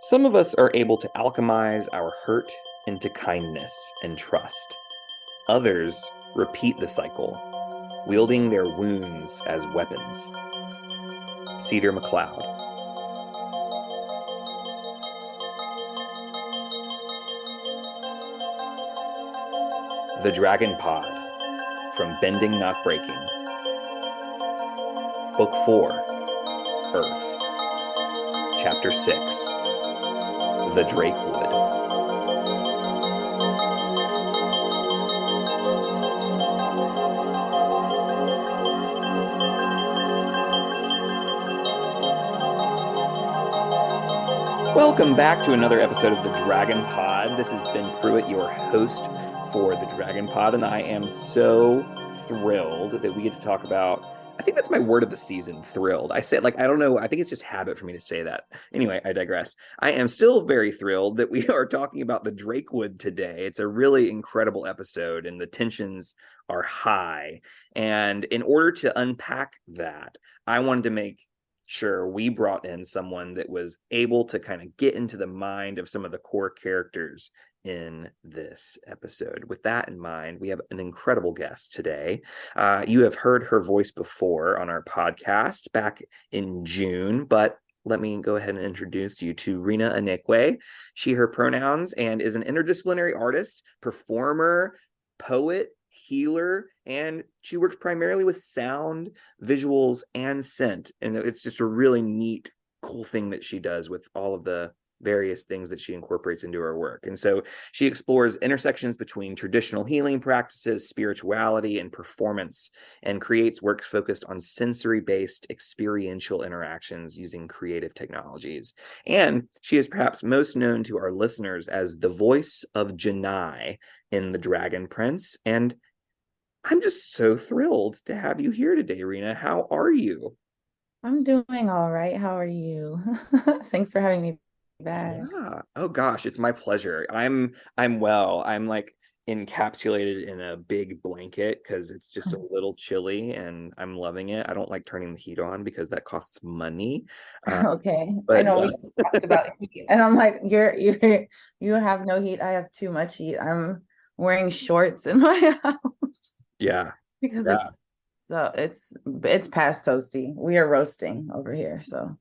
Some of us are able to alchemize our hurt into kindness and trust. Others repeat the cycle, wielding their wounds as weapons. Cedar McLeod. The Dragon Pod, from Bending Not Breaking. Book 4, Earth. Chapter 6, The Drakewood. Welcome back to another episode of The Dragon Pod. This is Ben Pruitt, your host for The Dragon Pod, and I am so thrilled that we get to talk about, I think that's my word of the season, thrilled. I say, I don't know, I think it's just habit for me to say that. Anyway, I digress. I am still very thrilled that we are talking about the Drakewood today. It's a really incredible episode, and the tensions are high. And in order to unpack that, I wanted to make sure we brought in someone that was able to kind of get into the mind of some of the core characters in this episode. With that in mind, we have an incredible guest today. You have heard her voice before on our podcast back in June, but let me go ahead and introduce you to Rena Anakwe. She, her pronouns, and is an interdisciplinary artist, performer, poet, healer, and she works primarily with sound, visuals, and scent. And it's just a really neat, cool thing that she does with all of the various things that she incorporates into her work. And so she explores intersections between traditional healing practices, spirituality, and performance, and creates work focused on sensory-based experiential interactions using creative technologies. And she is perhaps most known to our listeners as the voice of Janai in The Dragon Prince. And I'm just so thrilled to have you here today, Rena. How are you? I'm doing all right. How are you? Thanks for having me back. Yeah. Oh gosh, it's my pleasure. I'm well. I'm encapsulated in a big blanket because it's just a little chilly and I'm loving it. I don't like turning the heat on because that costs money. Okay. I But know we talked about heat, and I'm like, you have no heat. I have too much heat. I'm wearing shorts in my house yeah. because Yeah. it's past toasty. We are roasting over here, so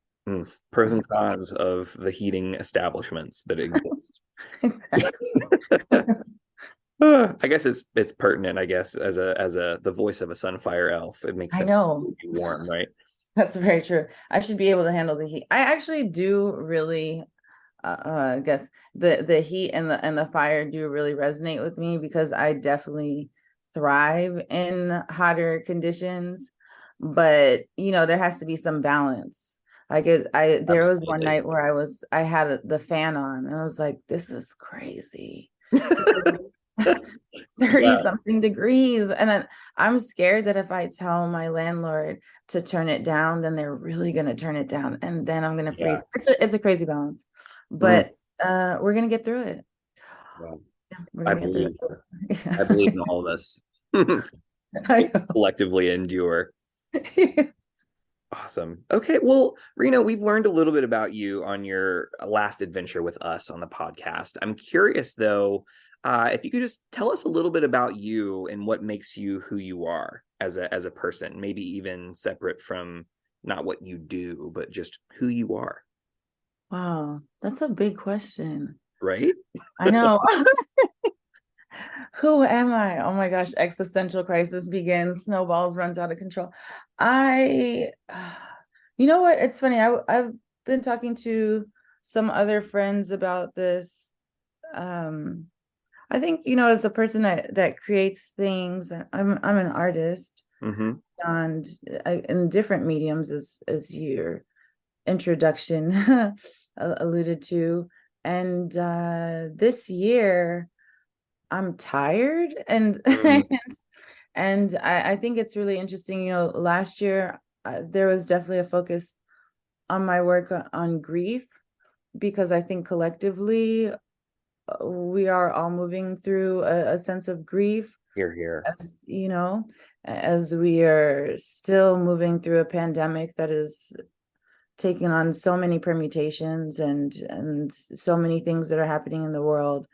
Pros and cons of the heating establishments that exist. exactly. I guess it's pertinent, I guess, as a the voice of a sunfire elf. It makes I sense know. to be warm, right? That's very true. I should be able to handle the heat. I actually do really I guess the heat and the fire do really resonate with me because I definitely thrive in hotter conditions, but there has to be some balance. There was one Absolutely. night where I had the fan on and I was like, this is crazy. 30 Yeah. something degrees. And then I'm scared that if I tell my landlord to turn it down, then they're really going to turn it down. And then I'm going to Yeah. freeze. It's a crazy balance, Mm, but we're going to get through it. yeah. Yeah, we're I going to get through believe. I believe it. in all of us. I know. Collectively endure. Awesome. Okay, well, Reno, we've learned a little bit about you on your last adventure with us on the podcast. I'm curious, though, if you could just tell us a little bit about you and what makes you who you are as a person, maybe even separate from not what you do, but just who you are, Wow, that's a big question. right? I know. Who am I? Oh my gosh, existential crisis begins, snowballs, runs out of control. I, you know what? It's funny. I've been talking to some other friends about this. Um, I think, as a person that creates things, I'm an artist Mm-hmm. and in different mediums as your introduction alluded to. And this year I'm tired and Mm-hmm. and I think it's really interesting. Last year there was definitely a focus on my work on grief because I think collectively we are all moving through a sense of grief Here, here. as we are still moving through a pandemic that is taking on so many permutations and so many things that are happening in the world,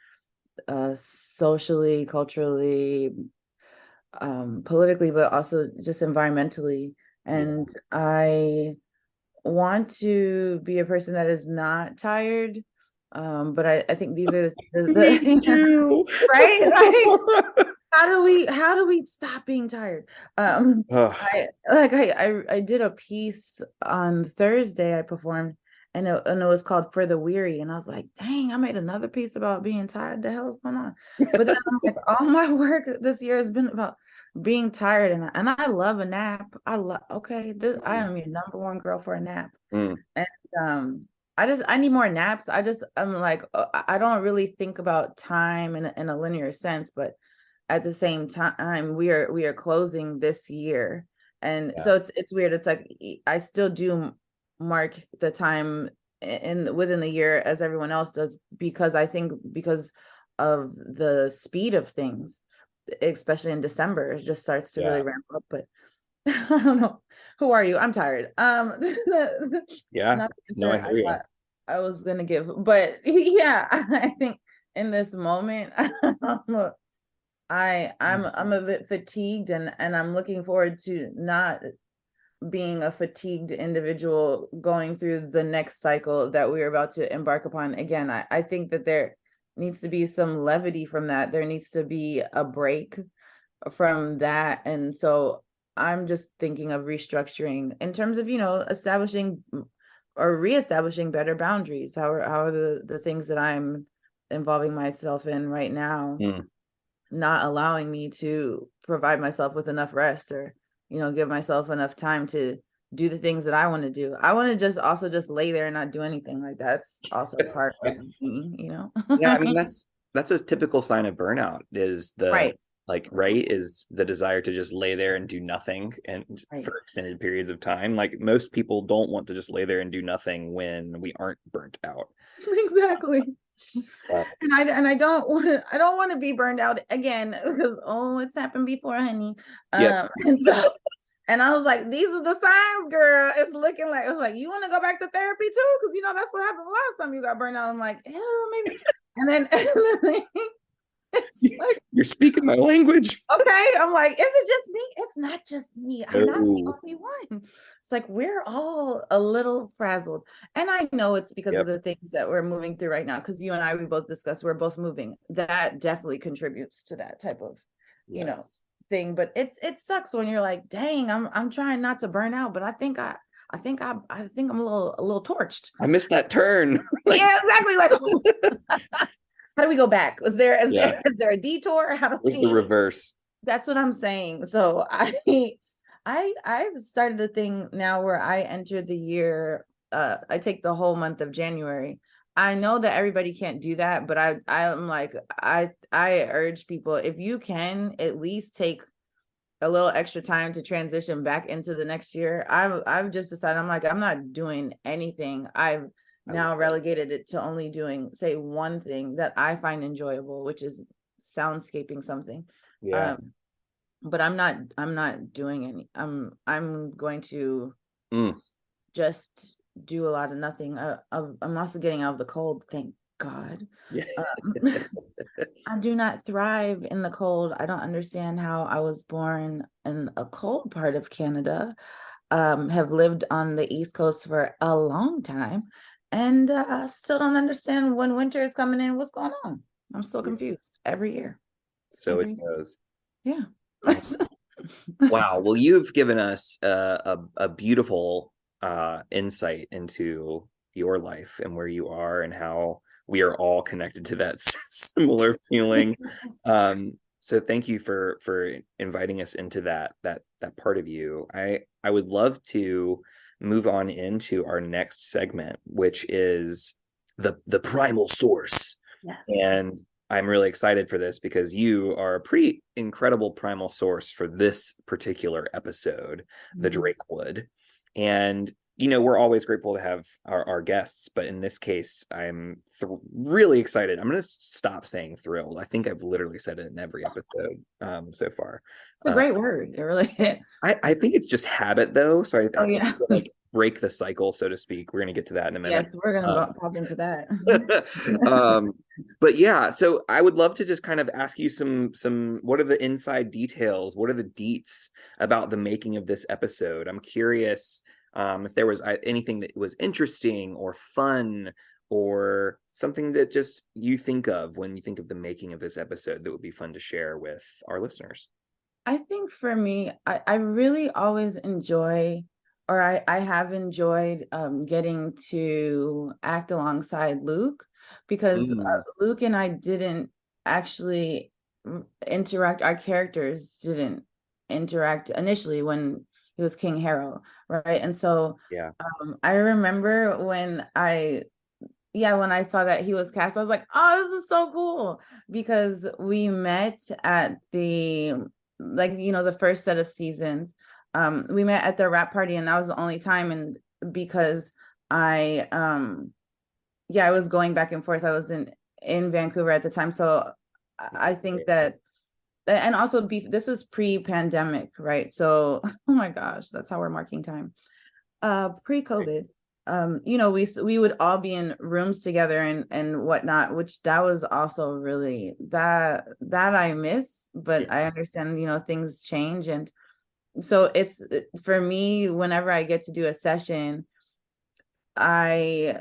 socially, culturally, politically, but also just environmentally. And I want to be a person that is not tired. But I think these are Me too. right? Like, how do we stop being tired? Ugh. I did a piece on Thursday. I performed, and it was called For the Weary, and I was like, dang, I made another piece about being tired. The hell's going on? But then I'm like, all my work this year has been about being tired, and I love a nap. I am your number one girl for a nap. Mm. And I need more naps. I'm like, I don't really think about time in a linear sense, but at the same time, we are closing this year. And so it's weird. It's like I still do mark the time within the year as everyone else does, because I think because of the speed of things, especially in December, it just starts to really ramp up. But I don't know. Who are you? I'm tired. Yeah. Not the No, I answer hear you. I was gonna give, but yeah, I think in this moment, I'm a bit fatigued, and I'm looking forward to not being a fatigued individual going through the next cycle that we're about to embark upon. Again, I think that there needs to be some levity from that. There needs to be a break from that. And so I'm just thinking of restructuring in terms of, establishing or reestablishing better boundaries. How are the things that I'm involving myself in right now not allowing me to provide myself with enough rest, or give myself enough time to do the things that I want to do. I want to just lay there and not do anything. Like, that's also part of me. Yeah, I mean that's a typical sign of burnout, is the Right. right, is the desire to just lay there and do nothing and Right. for extended periods of time. Like, most people don't want to just lay there and do nothing when we aren't burnt out. Exactly. But And I don't want to be burned out again, because it's happened before, honey. yeah. And so, and I was like, these are the signs, girl. It's looking like, it was like, you want to go back to therapy too, because that's what happened last time you got burned out. I'm like, yeah, maybe. And then, it's like, You're speaking my language. okay, I'm like, is it just me? It's not just me. I'm not the No. only one. It's like we're all a little frazzled. And I know it's because of Yep. the things that we're moving through right now. Because you and I, we both discussed, we're both moving. That definitely contributes to that type of, Yes. thing. But it sucks when you're like, dang, I'm trying not to burn out, but I think I'm a little torched. I missed that turn. Like, Yeah, exactly. Like, how do we go back? yeah. Is there a detour? How do Where's the we? reverse? That's what I'm saying. So I've started a thing now where I enter the year. I take the whole month of January. I know that everybody can't do that, but I'm like, I urge people, if you can at least take a little extra time to transition back into the next year. I've just decided, I'm like, I'm not doing anything. I've now relegated it to only doing, say, one thing that I find enjoyable, which is soundscaping something. Yeah. But I'm not doing any. I'm going to Mm. just do a lot of nothing. I'm also getting out of the cold, thank God. Yeah. I do not thrive in the cold. I don't understand how I was born in a cold part of Canada, have lived on the East Coast for a long time, and still don't understand when winter is coming in, what's going on. I'm still confused every year. So it Every goes. Yeah. Wow. Well, you've given us a beautiful insight into your life and where you are and how we are all connected to that similar feeling. So thank you for inviting us into that part of you. I would love to move on into our next segment, which is the primal source. Yes. And I'm really excited for this because you are a pretty incredible primal source for this particular episode, the Drakewood. And we're always grateful to have our guests, but in this case, I'm really excited. I'm going to stop saying thrilled. I think I've literally said it in every episode so far. It's a great word. It really is. I think it's just habit, though. So I Oh think yeah. like break the cycle, so to speak. We're going to get to that in a minute. Yes, we're gonna pop into that. um, but yeah, so I would love to just kind of ask you some what are the inside details? What are the deets about the making of this episode? I'm curious if there was anything that was interesting or fun or something that just you think of when you think of the making of this episode that would be fun to share with our listeners. I think for me, I really always enjoy, or I have enjoyed getting to act alongside Luke, because Mm, Luke and I didn't actually interact. Our characters didn't interact initially when he was King Harrow, right? And so yeah. I remember when I saw that he was cast, I was like, oh, this is so cool, because we met at the first set of seasons. We met at the rap party, and that was the only time. And because I I was going back and forth. I was in Vancouver at the time. So I think that, and also this was pre-pandemic, right? So oh my gosh, that's how we're marking time. Pre-COVID, we would all be in rooms together and whatnot, which that was also really that I miss, but Yeah. I understand, things change. And so for me, whenever I get to do a session, I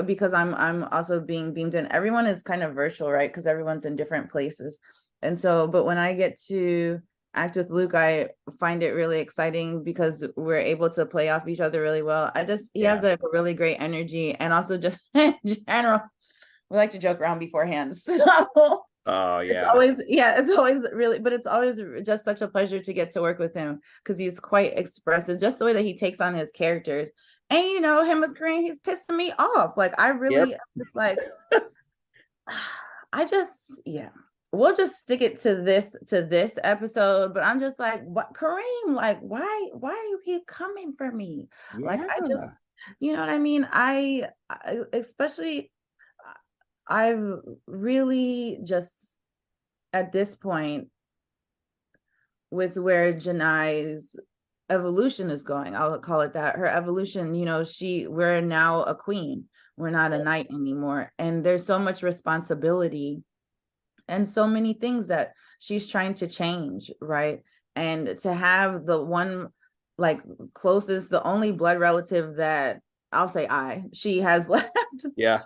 because I'm also being beamed in. Everyone is kind of virtual, right? Because everyone's in different places. And so, but when I get to act with Luke, I find it really exciting because we're able to play off each other really well. He Yeah. has a really great energy, and also just in general, we like to joke around beforehand. So Oh it's yeah. always, it's always really, but it's always just such a pleasure to get to work with him, because he's quite expressive, just the way that he takes on his characters. And him as Korean, he's pissing me off. Like I Yep. really just like I just, yeah. We'll just stick it to this episode, but I'm just like, what, Kareem, like why do you keep coming for me? Like I Yeah. just, you know what I mean? I especially I've really just, at this point, with where Janai's evolution is going, I'll call it that. Her evolution, we're now a queen. We're not a knight anymore. And there's so much responsibility and so many things that she's trying to change, right? And to have the one, like, closest, the only blood relative that I'll say she has left, Yeah.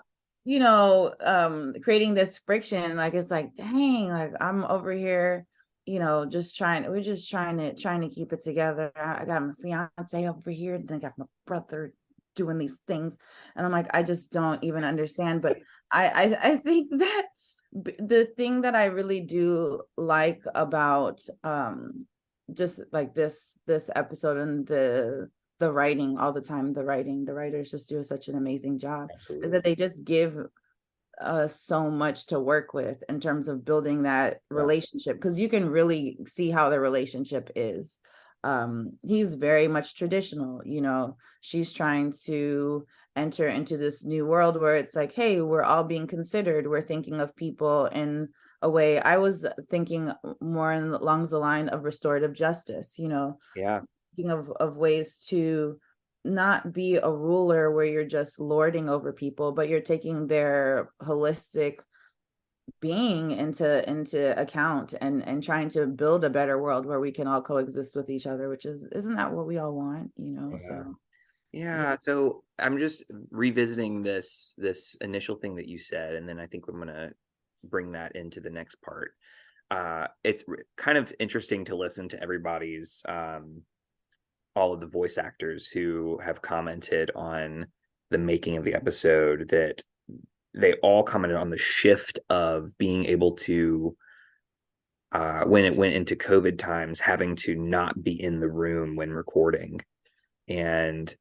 creating this friction. Like, it's like, dang, like I'm over here, we're just trying to keep it together. I got my fiance over here, then I got my brother doing these things, and I'm like, I just don't even understand. But I think that the thing that I really do like about just like this episode, and the writing, all the time, the writers just do such an amazing job, is Absolutely. that they just give so much to work with in terms of building that Yeah. relationship, because you can really see how the relationship is. He's very much traditional, she's trying to enter into this new world where it's like, hey, we're all being considered, we're thinking of people in a way. I was thinking more along the line of restorative justice, Yeah. thinking of ways to not be a ruler where you're just lording over people, but you're taking their holistic being into account, and trying to build a better world where we can all coexist with each other, which isn't that what we all want, Yeah. so yeah. Yeah. So I'm just revisiting this initial thing that you said, and then I think I'm gonna bring that into the next part. It's kind of interesting to listen to everybody's all of the voice actors who have commented on the making of the episode, that they all commented on the shift of being able to when it went into COVID times, having to not be in the room when recording, and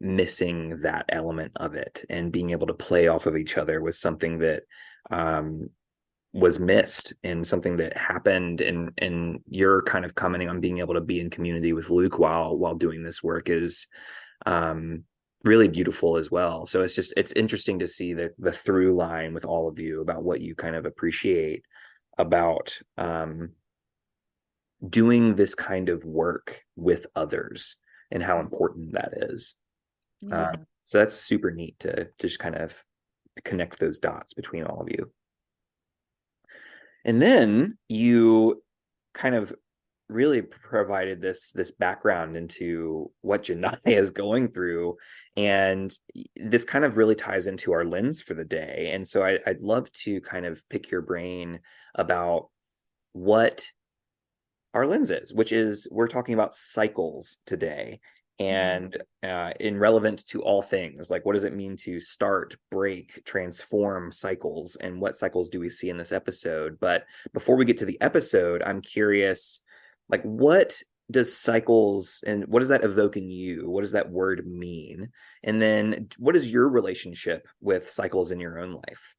missing that element of it, and being able to play off of each other was something that was missed, and something that happened. And you're kind of commenting on being able to be in community with Luke while doing this work is really beautiful as well. So it's interesting to see the through line with all of you about what you kind of appreciate about doing this kind of work with others and how important that is. Yeah. So that's super neat to just kind of connect those dots between all of you. And then you kind of really provided this background into what Janai is going through. And this kind of really ties into our lens for the day. And so I'd love to kind of pick your brain about what our lens is, which is we're talking about cycles today. And in relevant to all things, like what does it mean to start, break, transform cycles, and what cycles do we see in this episode? But before we get to the episode, I'm curious, like what does cycles and what does that evoke in you? What does that word mean? And then what is your relationship with cycles in your own life?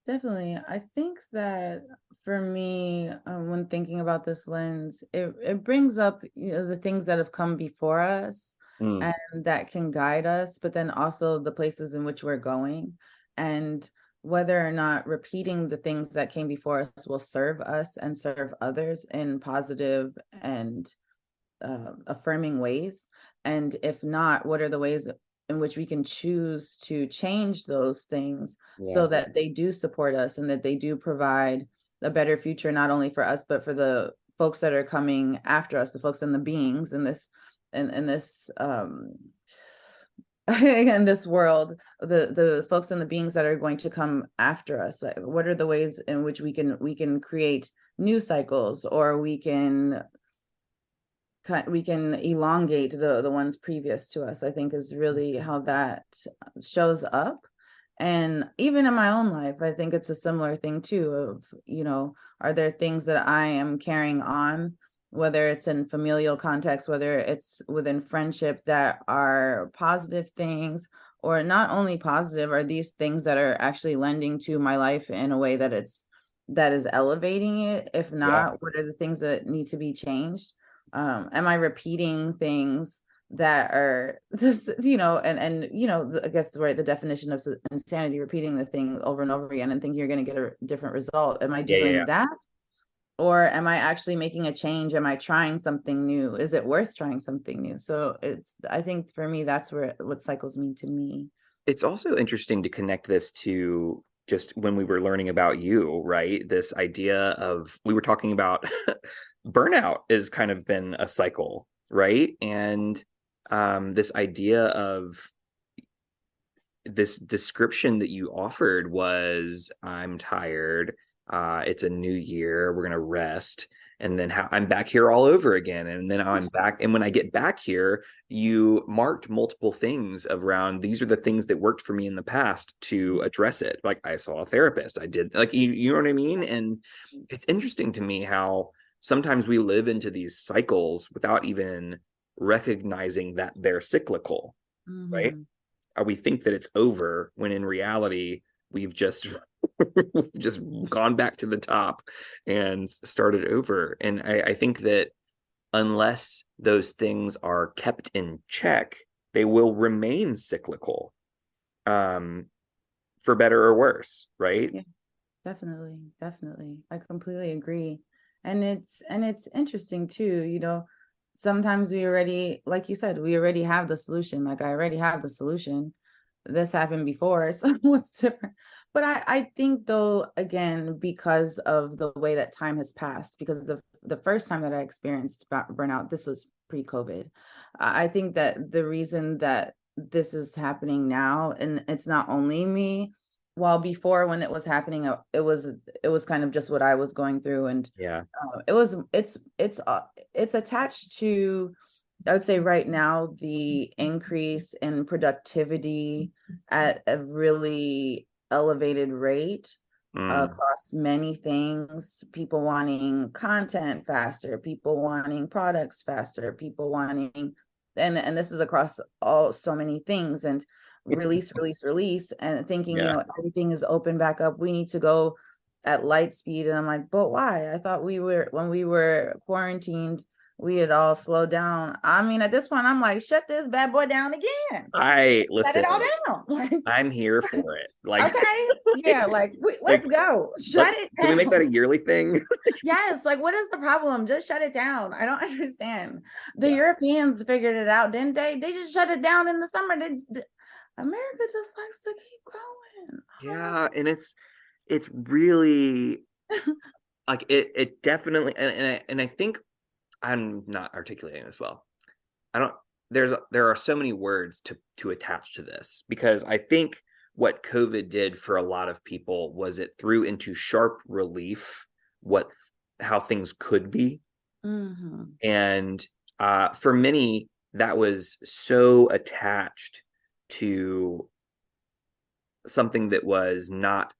Definitely. I think that for me, when thinking about this lens, it brings up, the things that have come before us Mm, and that can guide us, but then also the places in which we're going, and whether or not repeating the things that came before us will serve us and serve others in positive and affirming ways. And if not, what are the ways in which we can choose to change those things so yeah. that they do support us and that they do provide a better future, not only for us, but for the folks that are coming after us, the folks and the beings in this, in this, in this world, the folks and the beings that are going to come after us. Like, what are the ways in which we can create new cycles, or we can elongate the ones previous to us, I think is really how that shows up. And even in my own life, I think it's a similar thing too of, are there things that I am carrying on, whether it's in familial context, whether it's within friendship, that are positive things, or not only positive, are these things that are actually lending to my life in a way that is elevating it? If Yeah. not, what are the things that need to be changed? Am I repeating things that are this, I guess the definition of insanity, repeating the thing over and over again and thinking you're going to get a different result. Am I Yeah. Yeah. doing that? Or am I actually making a change? Am I trying something new? Is it worth trying something new? So I think for me, that's what cycles mean to me. It's also interesting to connect this to just when we were learning about you, right? This idea of we were talking about burnout has kind of been a cycle, right? And this idea of this description that you offered was I'm tired. It's a new year. We're going to rest. And then I'm back here all over again. And then I'm back. And when I get back here, you marked multiple things around these are the things that worked for me in the past to address it. Like I saw a therapist. I did like, you know what I mean? And it's interesting to me how sometimes we live into these cycles without even recognizing that they're cyclical, right? Mm-hmm. We think that it's over when in reality we've just just gone back to the top and started over. And I think that unless those things are kept in check, they will remain cyclical, um, for better or worse, right? Yeah, definitely, definitely. I completely agree. And it's interesting too, sometimes we already, like you said, we already have the solution. Like I already have the solution. This happened before, so what's different? But I think though, again, because of the way that time has passed, because the first time that I experienced burnout, this was pre-COVID. I think that the reason that this is happening now, and it's not only me, while before when it was happening, it was kind of just what I was going through, and Yeah. it's attached to, I would say right now, the increase in productivity at a really elevated rate Mm, across many things. People wanting content faster, people wanting products faster, people wanting, and this is across all so many things, and release, and thinking, yeah. everything is open back up. We need to go at light speed. And I'm like, but why? I thought when we were quarantined, we had all slowed down. I mean, at this point, I'm like, shut this bad boy down again. Shut Listen, it all down. Like, I'm here for it. Like, okay, yeah, like like let's go. Shut it can we make that a down. yearly thing? Yes, like what is the problem? Just shut it down. I don't understand. The Yeah. Europeans figured it out, didn't they? They just shut it down in the summer. America just likes to keep going. Yeah, and it's really like it definitely and I think I'm not articulating this well. I don't there are so many words to attach to this, because I think what COVID did for a lot of people was it threw into sharp relief what how things could be. Mm-hmm. And for many, that was so attached to something that was not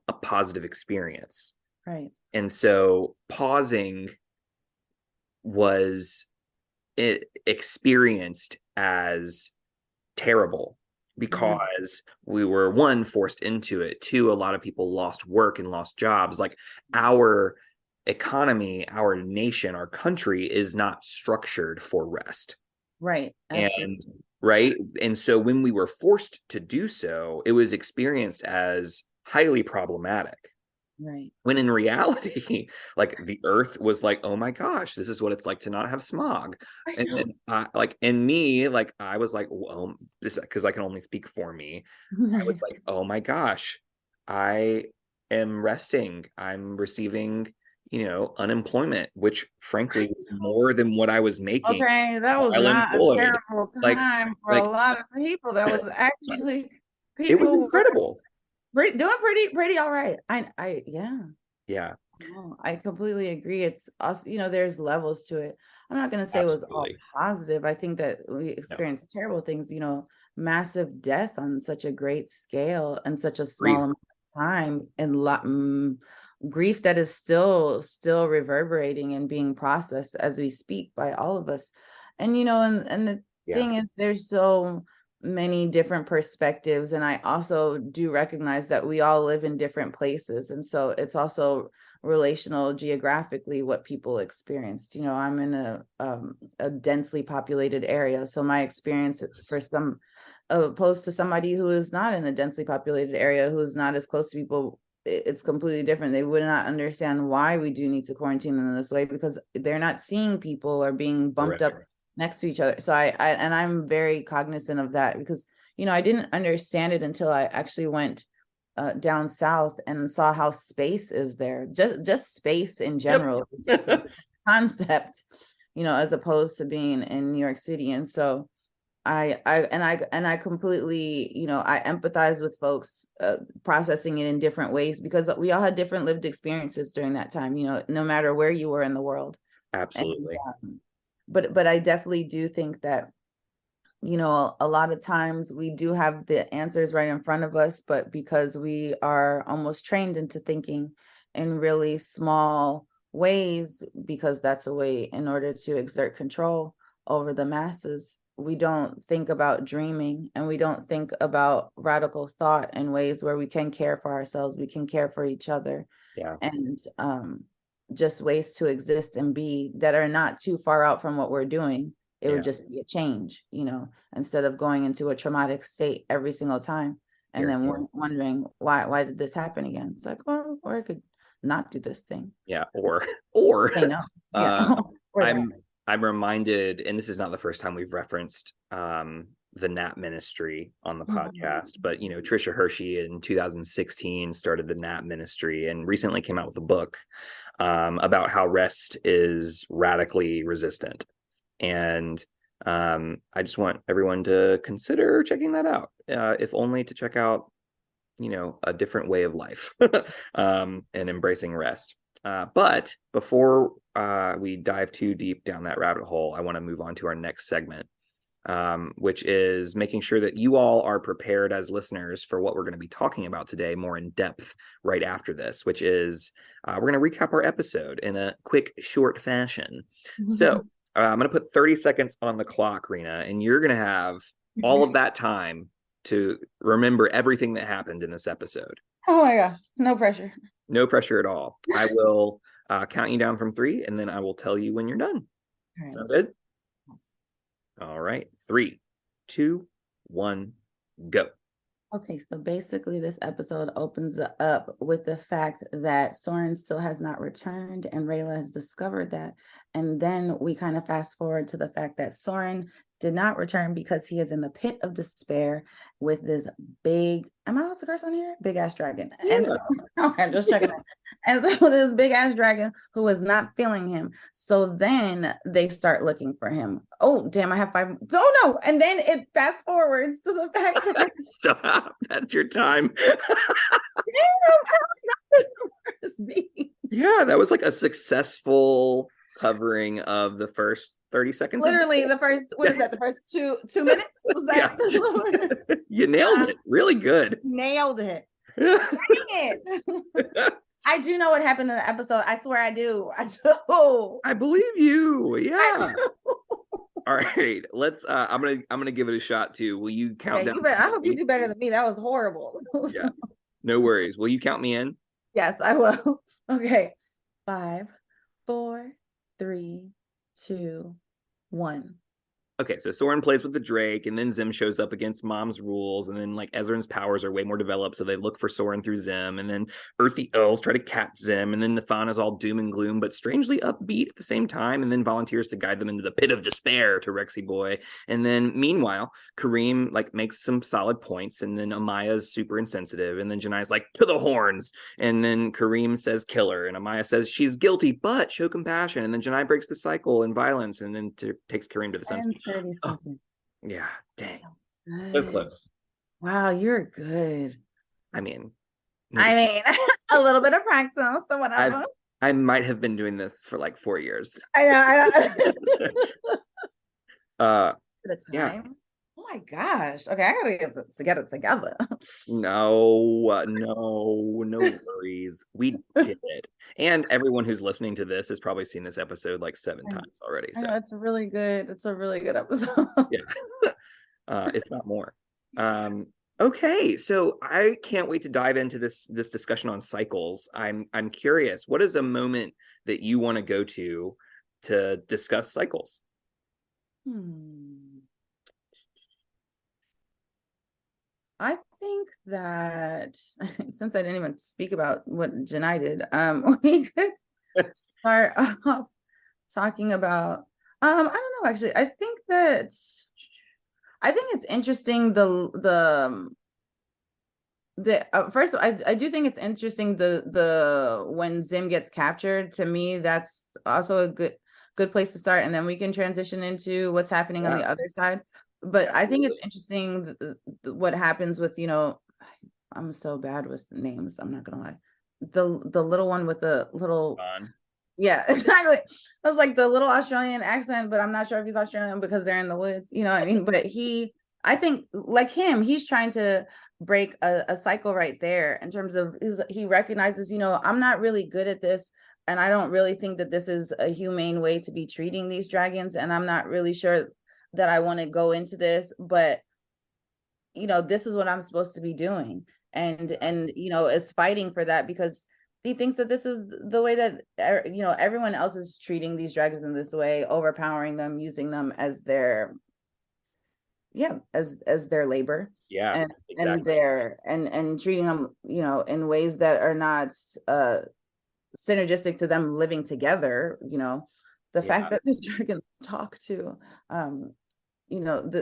a positive experience. Right. And so pausing was experienced as terrible, because we were, one, forced into it, two, a lot of people lost work and lost jobs. Like, our economy, our nation, our country is not structured for rest. Right. Absolutely. And right. And so when we were forced to do so, it was experienced as highly problematic. Right. When in reality, like, the earth was like, oh my gosh, this is what it's like to not have smog. And then like, and me, like, I was like, well, this, because I can only speak for me. I was like, oh my gosh, I am resting. I'm receiving, unemployment, which frankly was more than what I was making Okay, that was while not a employed. terrible Like, time for a like lot of people. That was actually it was people were incredible. doing pretty all right. Yeah. Yeah, No, I completely agree. It's us, there's levels to it. I'm not going to say it was all absolutely. positive. I think that we No, experienced terrible things, massive death on such a great scale and such a small grief. amount of time, and grief that is still reverberating and being processed as we speak by all of us. And and the Yeah, thing is, there's so many different perspectives, and I also do recognize that we all live in different places, and so it's also relational geographically what people experienced. I'm in a densely populated area, so my experience for some opposed to somebody who is not in a densely populated area, who is not as close to people, it's completely different. They would not understand why we do need to quarantine them in this way, because they're not seeing people or being bumped up correct. next to each other. So I'm very cognizant of that, because I didn't understand it until I actually went down south and saw how space is there. Just space in Yep. general. It's a concept, as opposed to being in New York City. And so I completely, I empathize with folks processing it in different ways, because we all had different lived experiences during that time, no matter where you were in the world. Absolutely. And but I definitely do think that a lot of times we do have the answers right in front of us, but because we are almost trained into thinking in really small ways, because that's a way in order to exert control over the masses, we don't think about dreaming, and we don't think about radical thought in ways where we can care for ourselves, we can care for each other, Yeah. and just ways to exist and be that are not too far out from what we're doing. It would just be a change, instead of going into a traumatic state every single time and Here. then wondering why did this happen again? It's like, oh, or I could not do this thing. Yeah. Or Say no. uh, Yeah. Or that. I'm reminded, and this is not the first time we've referenced the Nap Ministry on the podcast, but Trisha Hershey in 2016 started the Nap Ministry and recently came out with a book about how rest is radically resistant. And I just want everyone to consider checking that out, if only to check out, a different way of life and embracing rest. But before we dive too deep down that rabbit hole, I want to move on to our next segment, which is making sure that you all are prepared as listeners for what we're going to be talking about today more in depth right after this, which is we're going to recap our episode in a quick, short fashion. So I'm going to put 30 seconds on the clock, Rena, and you're going to have all of that time to remember everything that happened in this episode. Oh my gosh, no pressure. No pressure at all. I will count you down from 3, and then I will tell you when you're done. All right. Sound good? All right. 3, 2, 1, go. Okay, so basically this episode opens up with the fact that Soren still has not returned and Rayla has discovered that. And then we kind of fast forward to the fact that Soren did not return because he is in the pit of despair with this big, am I allowed to curse on here? Big ass dragon. Yeah. And so I'm just checking it. And so this big ass dragon who is not feeling him. So then they start looking for him. Oh, damn, I have 5. Don't know. And then it fast forwards to the fact that Stop. That's your time. Yeah, that was like a successful covering of the first 30 seconds. Literally the first, what is that? The first two minutes? Was that? Yeah. You nailed it. Really good. Nailed it. Dang it. I do know what happened in the episode. I swear I do. I do. I believe you. Yeah. All right. Let's I'm gonna give it a shot too. Will you count down? I hope you do better than me. That was horrible. Yeah. No worries. Will you count me in? Yes, I will. Okay. 5, 4, 3, 2, 1. Okay, so Soren plays with the Drake, and then Zim shows up against Mom's rules, and then like Ezran's powers are way more developed, so they look for Soren through Zim, and then Earthy Elves try to catch Zim, and then Nathan is all doom and gloom, but strangely upbeat at the same time, and then volunteers to guide them into the pit of despair to Rexy Boy. And then meanwhile, Kareem like makes some solid points, and then Amaya's super insensitive, and then Janai's like, to the horns, and then Kareem says killer, and Amaya says she's guilty, but show compassion, and then Janai breaks the cycle and violence, and then takes Kareem to the sunset. 30 Oh, seconds. yeah, dang. Good. So close. Wow, you're good. I mean, a little bit of practice or whatever. I might have been doing this for like 4 years. I know. Yeah. Oh my gosh. Okay, I gotta get this together. No worries. We did it. And everyone who's listening to this has probably seen this episode like 7 times already. So it's really good. It's a really good episode. Yeah. If not more. Okay, so I can't wait to dive into this discussion on cycles. I'm curious, what is a moment that you want to go to discuss cycles? I think that since I didn't even speak about what Janai did, we could start off talking about I don't know, actually. I think it's interesting first I do think it's interesting the when Zim gets captured. To me, that's also a good place to start, and then we can transition into what's happening on the other side. But I think it's interesting what happens with, I'm so bad with names, I'm not gonna lie. The little one with the little yeah, exactly. I was like the little Australian accent, but I'm not sure if he's Australian because they're in the woods, you know what I mean? But I think like him, he's trying to break a cycle right there in terms of he recognizes, I'm not really good at this, and I don't really think that this is a humane way to be treating these dragons, and I'm not really sure that I want to go into this, but this is what I'm supposed to be doing, and is fighting for that because he thinks that this is the way that everyone else is treating these dragons in this way, overpowering them, using them as their as their labor, and exactly. and treating them in ways that are not synergistic to them living together. The fact that the dragons talk to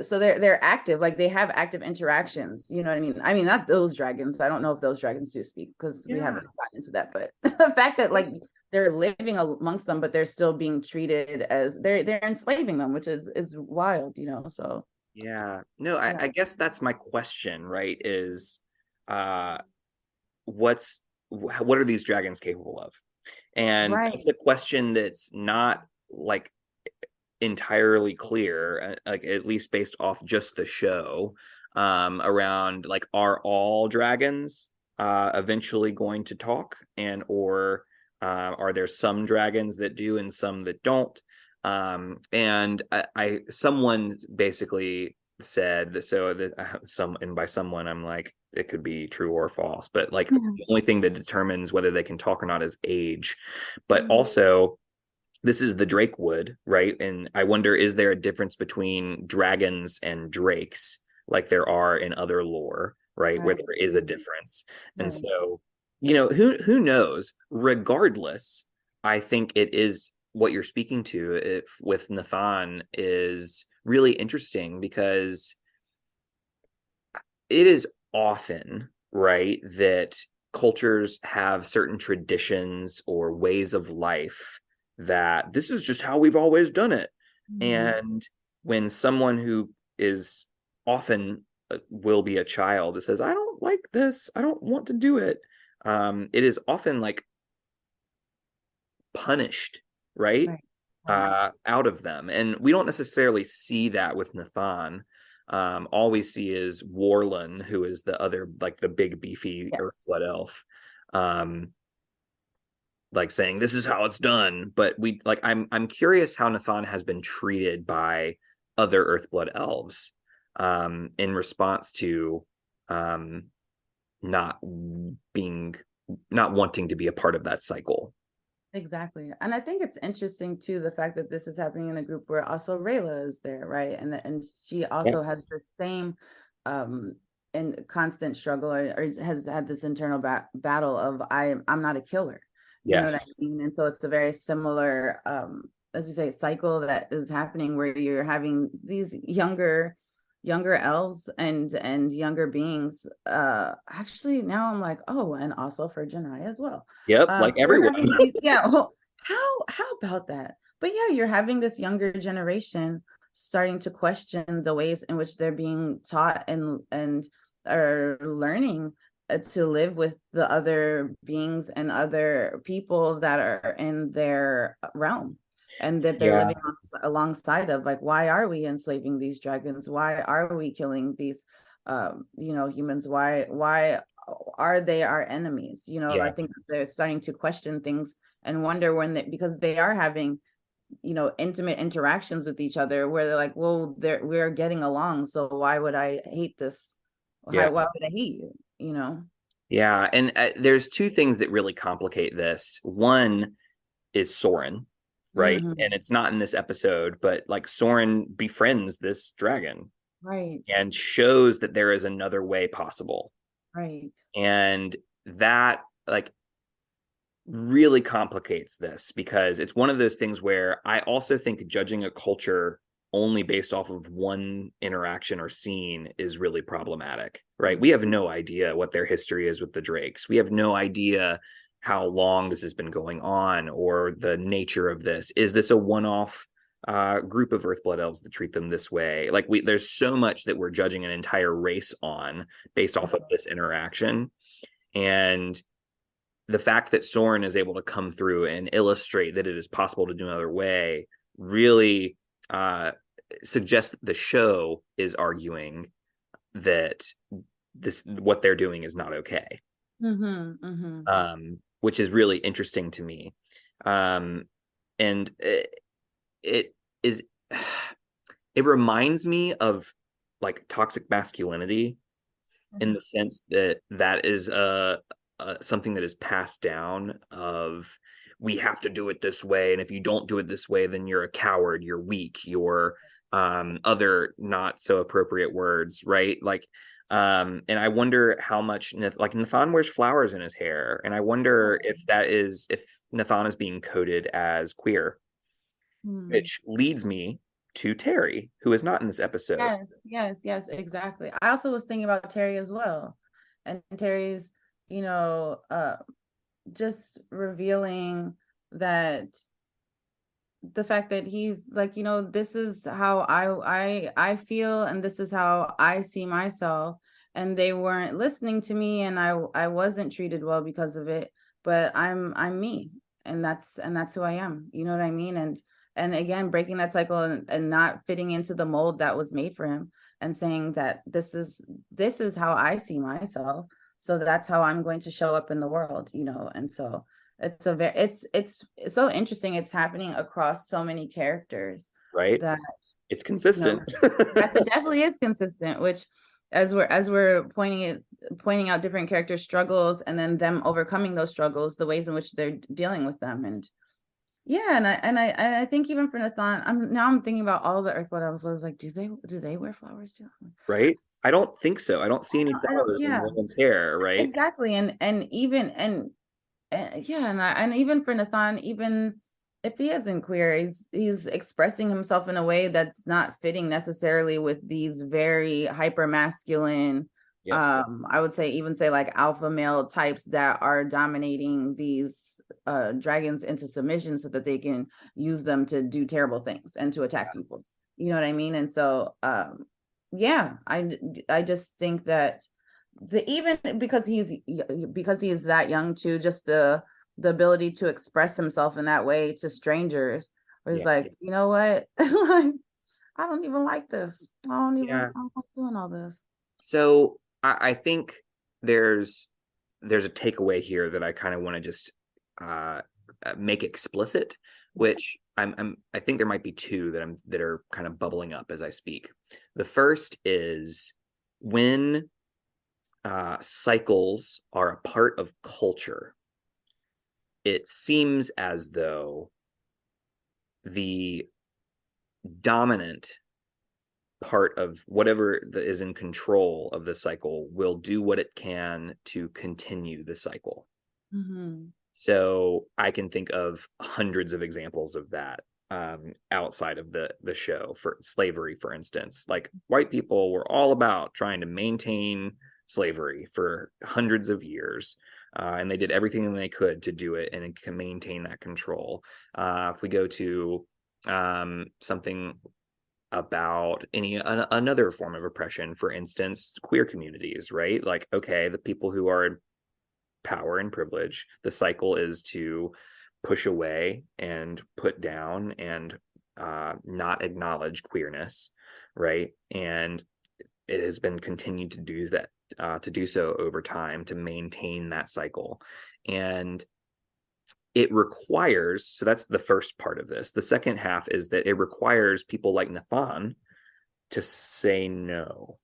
so they're active, like they have active interactions, you know what I mean? Not those dragons, I don't know if those dragons do speak because we haven't gotten into that, but the fact that like they're living amongst them, but they're still being treated as they're enslaving them, which is wild, so I guess that's my question, right? Is what are these dragons capable of? And it's a question that's not like entirely clear, like at least based off just the show, around like, are all dragons eventually going to talk, and or are there some dragons that do and some that don't? And someone basically said that, so that and by someone I'm like, it could be true or false, but like the only thing that determines whether they can talk or not is age. But also this is the Drakewood, right? And I wonder, is there a difference between dragons and drakes, like there are in other lore, right? Where Right. there is a difference. And Right. so, who knows? Regardless, I think it is what you're speaking to with Nathan is really interesting because it is often, right, that cultures have certain traditions or ways of life that this is just how we've always done it. Mhm. And when someone who is often will be a child that says, I don't like this, I don't want to do it, it is often like punished, right? Right. Right. Out of them. And we don't necessarily see that with Nathan. All we see is Warlin, who is the other, like the big beefy Yes. Earthblood elf, um, like saying this is how it's done. But I'm curious how Nathan has been treated by other Earthblood elves in response to um, not being not wanting to be a part of that cycle. Exactly. And I think it's interesting too, the fact that this is happening in a group where also Rayla is there, right? And she also has Yes. the same um and constant struggle, or has had this internal battle of I'm not a killer. You know what I Yes. mean? And so it's a very similar as you say, cycle that is happening where you're having these younger elves and younger beings. Actually now I'm like, oh, and also for Janai as well. Yep. Like We're everyone. having these, yeah. Well, how about that? But yeah, you're having this younger generation starting to question the ways in which they're being taught and are learning to live with the other beings and other people that are in their realm, and that they're Yeah. living alongside of. Like, why are we enslaving these dragons? Why are we killing these humans? Why are they our enemies? I Yeah. think they're starting to question things and wonder because they are having intimate interactions with each other where they're like, well, we're getting along, so why would I hate this? Yeah. Why would I hate you? Yeah. And there's two things that really complicate this. One is Soren, right? Hmm. And it's not in this episode, but like Soren befriends this dragon Right. and shows that there is another way possible. Right. And that like really complicates this because it's one of those things where I also think judging a culture only based off of one interaction or scene is really problematic, right? We have no idea what their history is with the Drakes. We have no idea how long this has been going on or the nature of this. Is this a one-off group of Earthblood elves that treat them this way? Like there's so much that we're judging an entire race on based off of this interaction. And the fact that Soren is able to come through and illustrate that it is possible to do another way really suggests that the show is arguing that this what they're doing is not okay. Mm-hmm. Mm-hmm. Which is really interesting to me. And it is it reminds me of like toxic masculinity in the sense that that is something that is passed down of we have to do it this way, and if you don't do it this way then you're a coward, you're weak, you're other not so appropriate words, right? Like and I wonder how much like Nathan wears flowers in his hair, and I wonder if Nathan is being coded as queer, Mm-hmm. which leads me to Terry, who is not in this episode. Yes, yes, yes, exactly. I also was thinking about Terry as well. And Terry's, you know, uh just revealing that the fact that he's like, this is how I feel, and this is how I see myself, and they weren't listening to me, and I wasn't treated well because of it, but I'm me, and that's who I am. You know what I mean? And again, breaking that cycle, and not fitting into the mold that was made for him, and saying that this is how I see myself, so that's how I'm going to show up in the world. And so it's so interesting. It's happening across so many characters Right, that, it's you know, consistent. yes, it definitely is consistent, which as we're pointing out different characters' struggles, and then them overcoming those struggles, the ways in which they're dealing with them. And Yeah, and I think even for Nathan, I'm thinking about all the Earth I was like, do they wear flowers too? right? I don't think so. I don't see any I don't, flowers in yeah, women's hair, right? exactly. And even yeah, and even for Nathan, even if he isn't queer, he's expressing himself in a way that's not fitting necessarily with these very hyper masculine, Yep. I would say like alpha male types that are dominating these dragons into submission so that they can use them to do terrible things and to attack people. You know what I mean? And so yeah, I just think that the even because he is that young too, just the ability to express himself in that way to strangers, where he's Yeah. like, you know what, like I don't even like this. Yeah. I don't like doing all this. So I think there's there's a takeaway here that I kind of want to just uh, make explicit, Yes. which I think there might be two that are kind of bubbling up as I speak. The first is when cycles are a part of culture, it seems as though the dominant part of whatever is in control of the cycle will do what it can to continue the cycle. Mm-hmm. So I can think of hundreds of examples of that outside of the show. For slavery, for instance, like white people were all about trying to maintain slavery for hundreds of years. And they did everything they could to do it and can maintain that control. If we go to something about another form of oppression, for instance, queer communities, right? Like, okay, the people who are in power and privilege, the cycle is to push away and put down and not acknowledge queerness, right? And it has been continued to do that, to do so over time to maintain that cycle. And it requires, so that's the first part of this. The second half is that it requires people like Nathan to say no.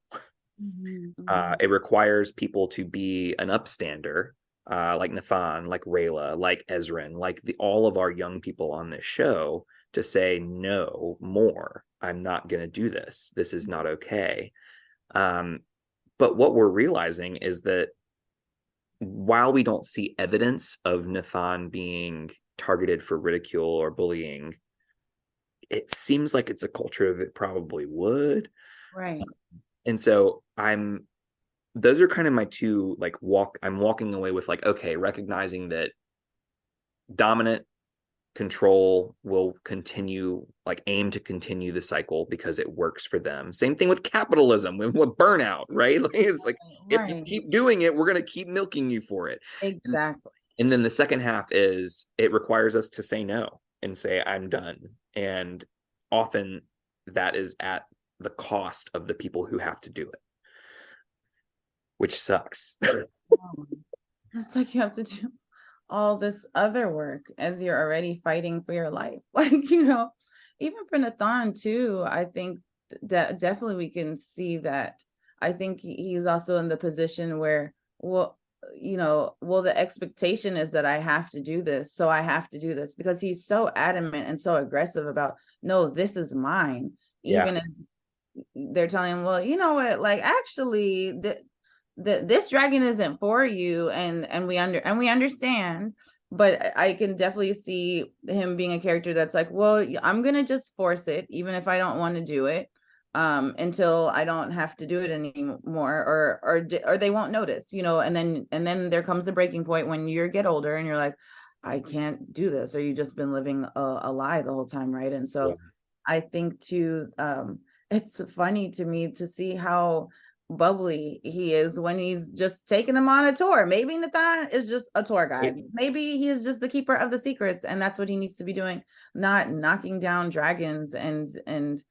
Mm-hmm. It requires people to be an upstander, like Nathan, like Rayla, like Ezrin, like all of our young people on this show, to say no more. I'm not going to do this. This is not okay. Um, but what we're realizing is that while we don't see evidence of Nathan being targeted for ridicule or bullying, it seems like it's a culture that probably would. Right. And so those are kind of my two, like, I'm walking away with, like, okay, recognizing that dominant control will continue, like aim to continue the cycle because it works for them. Same thing with capitalism, with burnout, right? Like, it's like, if you Right. keep doing it, we're going to keep milking you for it. and, Exactly. and then the second half is it requires us to say no and say I'm done, and often that is at the cost of the people who have to do it, which sucks. It's like you have to do all this other work as you're already fighting for your life. Like, you know, even for Nathan too, I think that definitely we can see that. I think he's also in the position where, well, you know, well, the expectation is that I have to do this. So I have to do this because he's so adamant and so aggressive about, no, this is mine. Yeah. Even as they're telling him, well, you know what, like actually this dragon isn't for you, and we understand, but I can definitely see him being a character that's like, well, I'm gonna just force it even if I don't want to do it, until I don't have to do it anymore, or they won't notice, you know, and then there comes a breaking point when you get older and you're like, I can't do this, or you just been living a lie the whole time, right? And Yeah. so I think too, it's funny to me to see how bubbly he is when he's just taking them on a tour. Maybe Nathan is just a tour guide. Maybe he is just the keeper of the secrets, and that's what he needs to be doing, not knocking down dragons and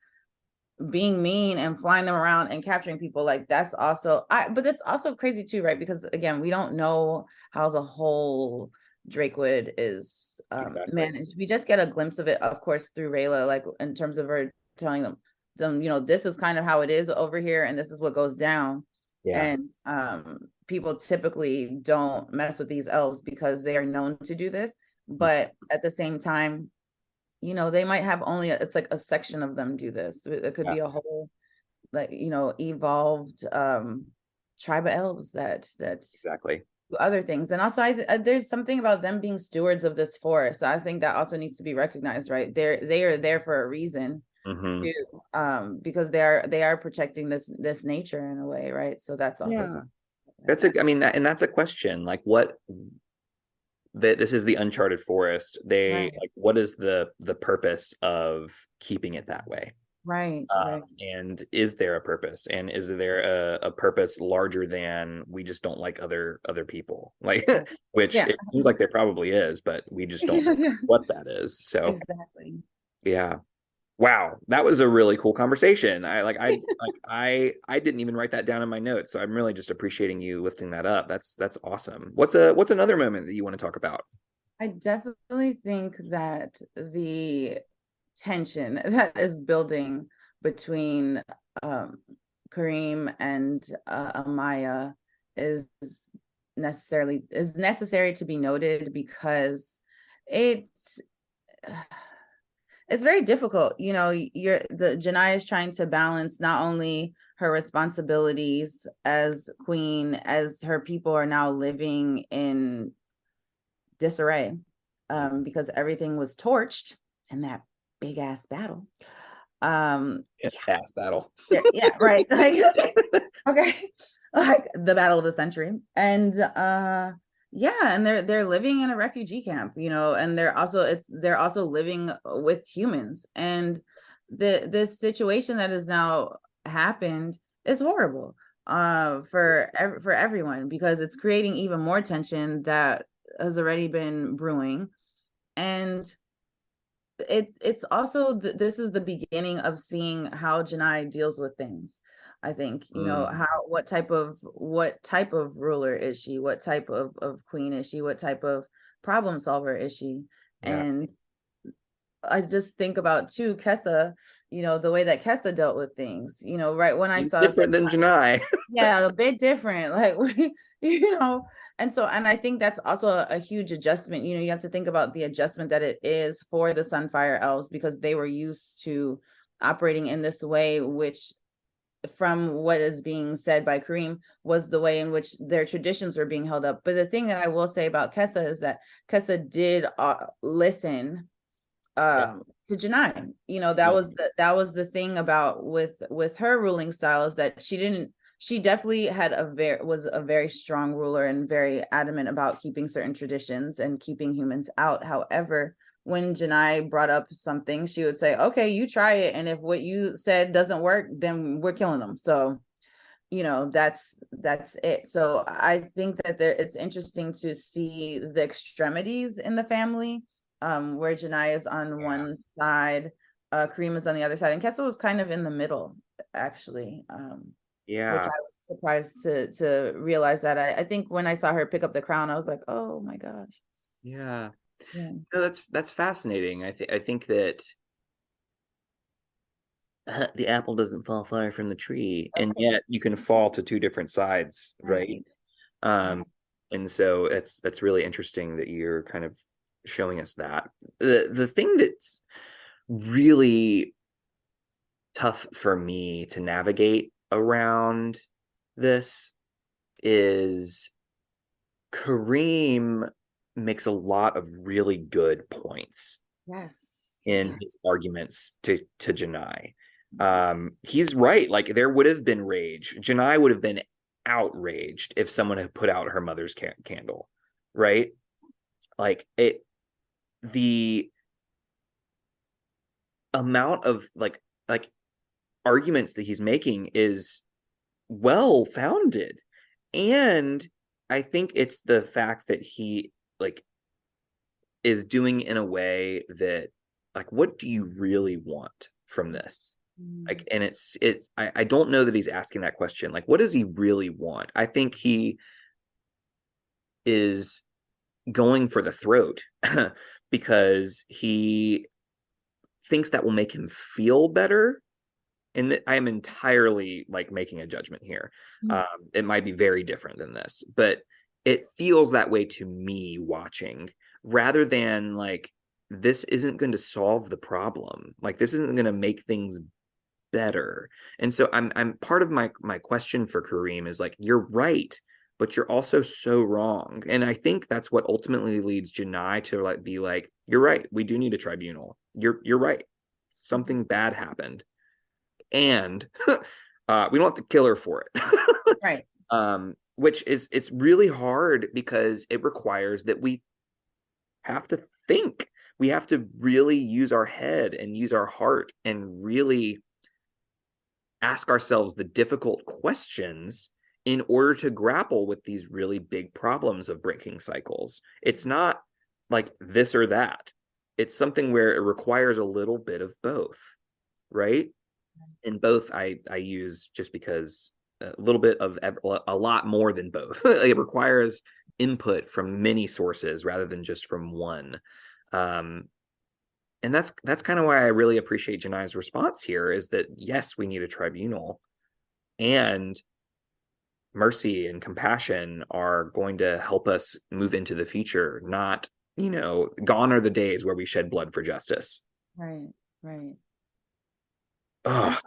being mean and flying them around and capturing people. Like that's also but that's also crazy too, right? Because again, we don't know how the whole Drakewood is Exactly. managed. We just get a glimpse of it, of course, through Rayla, like in terms of her telling them, you know, this is kind of how it is over here, and this is what goes down. Yeah. And people typically don't mess with these elves because they are known to do this. But at the same time, they might have only it's like a section of them do this. It could Yeah, be a whole, like, evolved tribe of elves that exactly. do other things. And also there's something about them being stewards of this forest. I think that also needs to be recognized, right? They are there for a reason Hmm. too, because they are protecting this nature in a way, right? So that's also Yeah. something. I mean, that's a question. Like, this is the uncharted forest. Right, What is the purpose of keeping it that way? right, right. And is there a purpose? And is there a purpose larger than we just don't like other people? Like, Right. which Yeah. it seems like there probably is, but we just don't know Yeah, what that is. So exactly. yeah. Wow, that was a really cool conversation. I didn't even write that down in my notes, so I'm really just appreciating you lifting that up. That's awesome. What's another moment that you want to talk about? I definitely think that the tension that is building between um, Kareem and Amaya is necessary to be noted, because it's it's very difficult. The Janai is trying to balance not only her responsibilities as queen, as her people are now living in disarray, because everything was torched in that big ass battle. Yeah, ass battle. Yeah, yeah, right. Like, okay, like the battle of the century, and yeah, and they're living in a refugee camp, and they're also living with humans, and this situation that has now happened is horrible for everyone, because it's creating even more tension that has already been brewing. And it's also this is the beginning of seeing how Janai deals with things. I think, Mm, how what type of ruler is she, what type of queen is she, what type of problem solver is she. yeah, And I just think about too Kessa, the way that Kessa dealt with things, right when I he's saw different than Janai. yeah, a bit different. Like you know, and I think that's also a huge adjustment. You have to think about the adjustment that it is for the Sunfire Elves, because they were used to operating in this way, which, from what is being said by Kareem, was the way in which their traditions were being held up. But the thing that I will say about Kessa is that Kessa did listen Yeah, to Janai. yeah, That was the thing about with her ruling style, is that she definitely had was a very strong ruler and very adamant about keeping certain traditions and keeping humans out. However, when Janai brought up something, she would say, okay, you try it, and if what you said doesn't work, then we're killing them. So that's it. So I think that it's interesting to see the extremities in the family, where Janai is on yeah, one side, Kareem is on the other side, and Kessel was kind of in the middle, actually, which yeah, I was surprised to realize that. I think when I saw her pick up the crown, I was like, oh my gosh. yeah. Yeah. No, that's fascinating. I think that the apple doesn't fall far from the tree, and yet you can fall to two different sides, right? Right. Right. Um, and so that's really interesting that you're kind of showing us that. The thing that's really tough for me to navigate around this is Kareem makes a lot of really good points Yes. in his arguments to Janai. He's right. Like, there would have been rage. Janai would have been outraged if someone had put out her mother's candle, right? Like, the amount of like arguments that he's making is well founded, and I think it's the fact that he like is doing in a way that, like, what do you really want from this? Mm. Like, and I don't know that he's asking that question. Like, what does he really want? I think he is going for the throat because he thinks that will make him feel better. And I am entirely like making a judgment here. Mm. It might be very different than this, but it feels that way to me watching, rather than like this isn't going to solve the problem. Like, this isn't going to make things better. And so I'm part of my question for Kareem is like, you're right, but you're also so wrong. And I think that's what ultimately leads Janai to like be like, you're right, we do need a tribunal. You're right. Something bad happened. And we don't have to kill her for it. Right. Which is, it's really hard because it requires that we have to think. We have to really use our head and use our heart and really ask ourselves the difficult questions in order to grapple with these really big problems of breaking cycles. It's not like this or that. It's something where it requires a little bit of both, right? And both I use just because a little bit of a lot more than both. It requires input from many sources rather than just from one. And that's kind of why I really appreciate Janai's response here, is that yes, we need a tribunal, and mercy and compassion are going to help us move into the future. Not, gone are the days where we shed blood for justice. Right. Right. Ugh.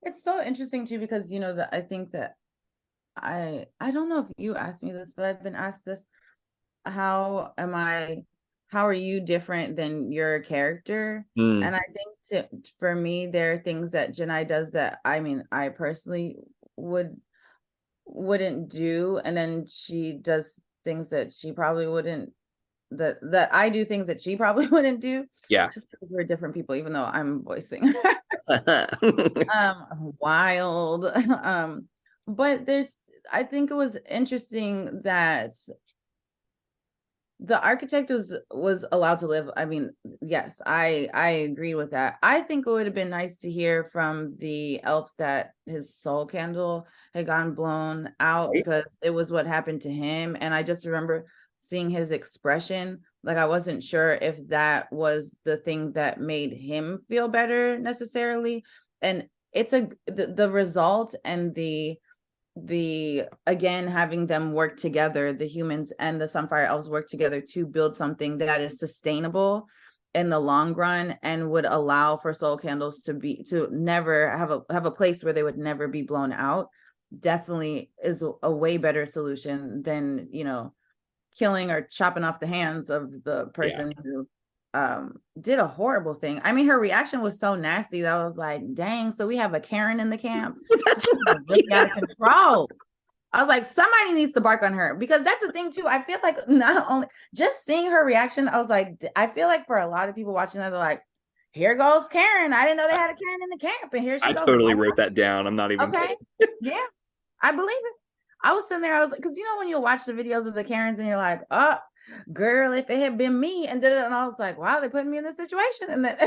It's so interesting too, because that I think that I don't know if you asked me this, but I've been asked this. How are you different than your character? And I think for me, there are things that Janai does that I personally wouldn't do, and then she does things that she probably wouldn't, that I do things that she probably wouldn't do. Yeah. Just because we're different people, even though I'm voicing wild. But I think it was interesting that the architect was allowed to live. I mean, yes, I agree with that. I think it would have been nice to hear from the elf that his soul candle had gotten blown out, Right. because it was what happened to him. And I just remember seeing his expression. Like, I wasn't sure if that was the thing that made him feel better necessarily. And it's the result, and the again, having them work together, the humans and the Sunfire Elves work together to build something that is sustainable in the long run, and would allow for soul candles to never have a place where they would never be blown out, definitely is a way better solution than killing or chopping off the hands of the person who did a horrible thing. I mean, her reaction was so nasty that I was like, dang, so we have a Karen in the camp. That's really out of control. I was like, somebody needs to bark on her, because that's the thing too. I feel like not only just seeing her reaction, I was like, I feel like for a lot of people watching that, they're like, here goes Karen. I didn't know they had a Karen in the camp, and here she I goes. totally wrote that down. I'm not even okay. Yeah, I believe it. I was sitting there, I was like, because when you watch the videos of the Karens and you're like, oh, girl, if it had been me, and I was like, wow, they put me in this situation. And then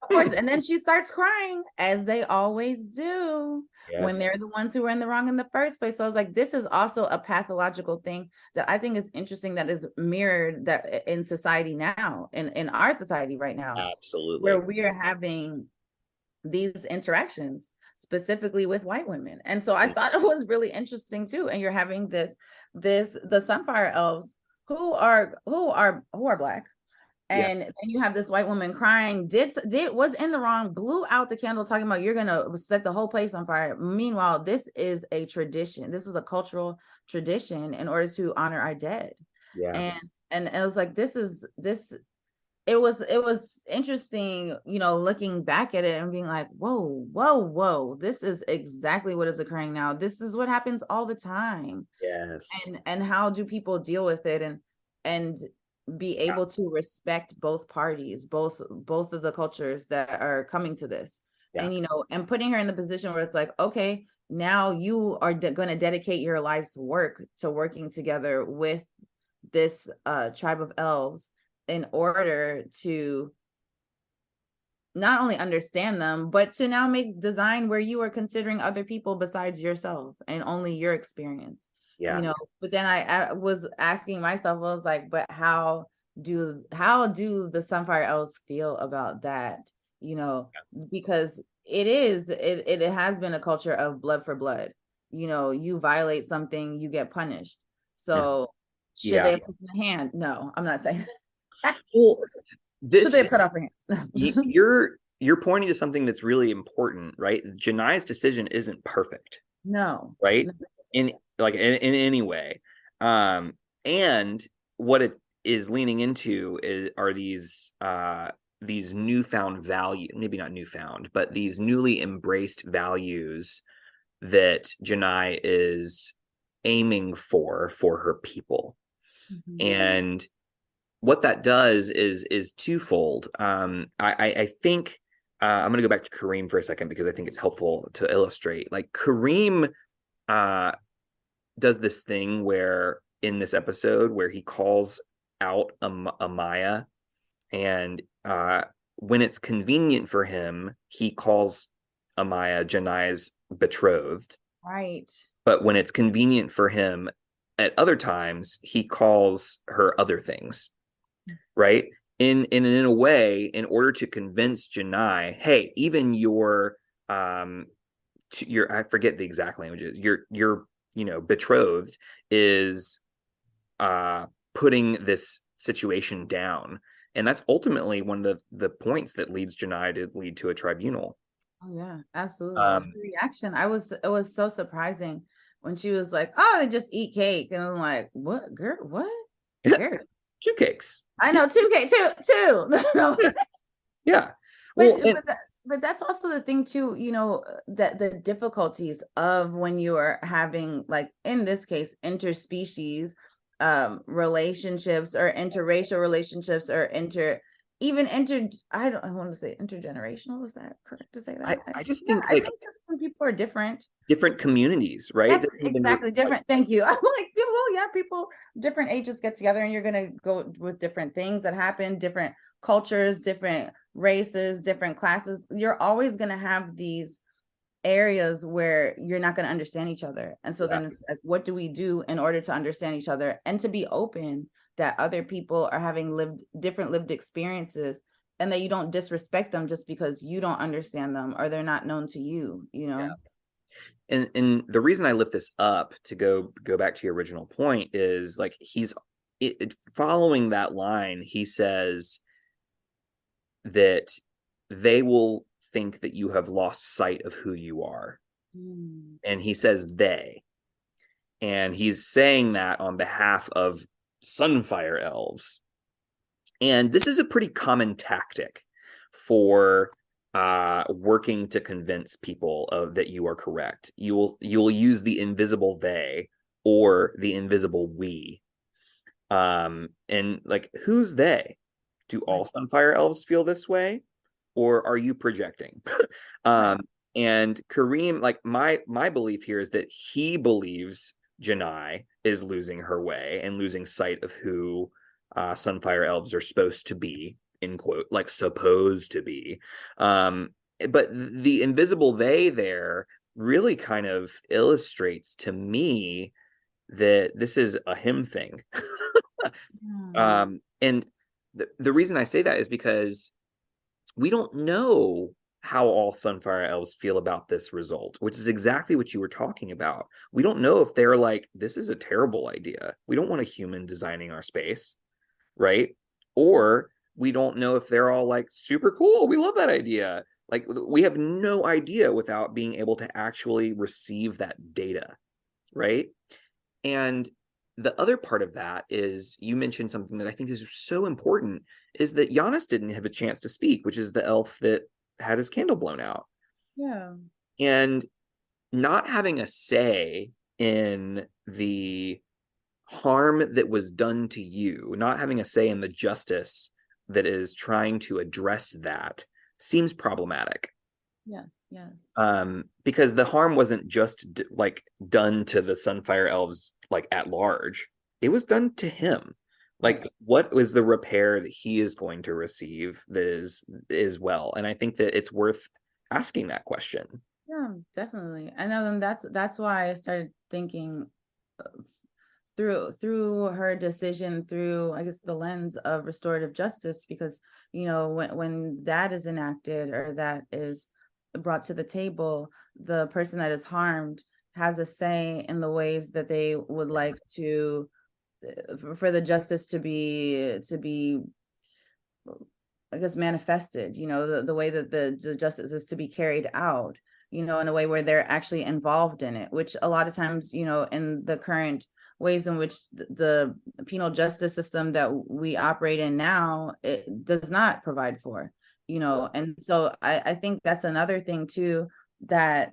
of course, and then she starts crying, as they always do when they're the ones who were in the wrong in the first place. So I was like, this is also a pathological thing that I think is interesting, that is mirrored that in society now, in our society right now. Absolutely. Where we are having these interactions specifically with white women. And so I thought it was really interesting too. And you're having the Sunfire Elves who are Black. And then you have this white woman crying, was in the wrong, blew out the candle, talking about, you're gonna set the whole place on fire. Meanwhile, this is a tradition. This is a cultural tradition in order to honor our dead. Yeah. And it was like, it was interesting, looking back at it and being like, whoa, this is exactly what is occurring now. This is what happens all the time. Yes. And how do people deal with it, and be able to respect both parties, both of the cultures that are coming to this. And and putting her in the position where it's like, okay, now you are going to dedicate your life's work to working together with this tribe of elves, in order to not only understand them, but to now make design where you are considering other people besides yourself and only your experience. But then I was asking myself, I was like, but how do the Sunfire Elves feel about that? Because it has been a culture of blood for blood. You violate something, you get punished. So Should Yeah. they have taken a hand? No, I'm not saying. Well, Should they this have cut off her hands? you're pointing to something that's really important, right? Janai's decision isn't perfect, No. right? No. In any way. And what it is leaning into are these newfound value, maybe not newfound, but these newly embraced values that Janai is aiming for her people. Mhm. And what that does is twofold. I think I'm going to go back to Kareem for a second because I think it's helpful to illustrate. Like Kareem does this thing where in this episode where he calls out Amaya, and when it's convenient for him, he calls Amaya Janai's betrothed. Right. But when it's convenient for him, at other times, he calls her other things. Right? In a way, in order to convince Janai, hey, even your I forget the exact languages, your betrothed is putting this situation down. And that's ultimately one of the points that leads Janai to lead to a tribunal. Oh yeah, absolutely. Her reaction, it was so surprising when she was like, "Oh, they just eat cake," and I'm like, "What, girl? What, girl?" Two cakes. I know, two cake, two. Yeah. But, Well, but that's also the thing too, that the difficulties of when you are having, like in this case, interspecies relationships, or interracial relationships, or I want to say intergenerational. Is that correct to say that? I just Yeah, think I like think that's when people are different. different communities, right? That's exactly different. Thank you. I'm like, well, yeah, people different ages get together, and you're gonna go with different things that happen, different cultures, different races, different classes. You're always gonna have these areas where you're not gonna understand each other. And so then it's like, what do we do in order to understand each other and to be open that other people are having different lived experiences, and that you don't disrespect them just because you don't understand them or they're not known to you, Yeah. And the reason I lift this up to go back to your original point is like following that line, he says that they will think that you have lost sight of who you are. And he says they. And he's saying that on behalf of Sunfire elves. And this is a pretty common tactic for working to convince people that you are correct. You'll use the invisible they or the invisible we. And like, who's they? Do all Sunfire elves feel this way, or are you projecting? And Kareem, like my belief here is that he believes Janai is losing her way and losing sight of who Sunfire elves are supposed to be, in quote, like supposed to be. But the invisible they there really kind of illustrates to me that this is a him thing. And the reason I say that is because we don't know how all Sunfire elves feel about this result, which is exactly what you were talking about. We don't know if they're like, this is a terrible idea. We don't want a human designing our space, right? Or we don't know if they're all like, super cool. We love that idea. Like, we have no idea without being able to actually receive that data, right? And the other part of that is you mentioned something that I think is so important, is that Giannis didn't have a chance to speak, which is the elf that had his candle blown out. Yeah. And not having a say in the harm that was done to you, not having a say in the justice that is trying to address that seems problematic. Yes, yes. Because the harm wasn't just like done to the Sunfire elves like at large. It was done to him. Like, right. What was the repair that he is going to receive that is well? And I think that it's worth asking that question. Yeah, definitely. I know, and that's why I started thinking through her decision, through, I guess, the lens of restorative justice, because when that is enacted or that is brought to the table, the person that is harmed has a say in the ways that they would like to for the justice to be I guess manifested, the way that the justice is to be carried out, in a way where they're actually involved in it, which a lot of times, in the current ways in which the penal justice system that we operate in now, it does not provide for, and so I think that's another thing too, that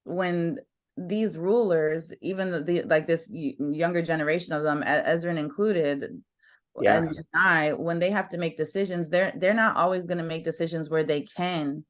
when these rulers, even the like this younger generation of them, Ezra included, Yeah. and Janai, when they have to make decisions, they're not always going to make decisions where they can,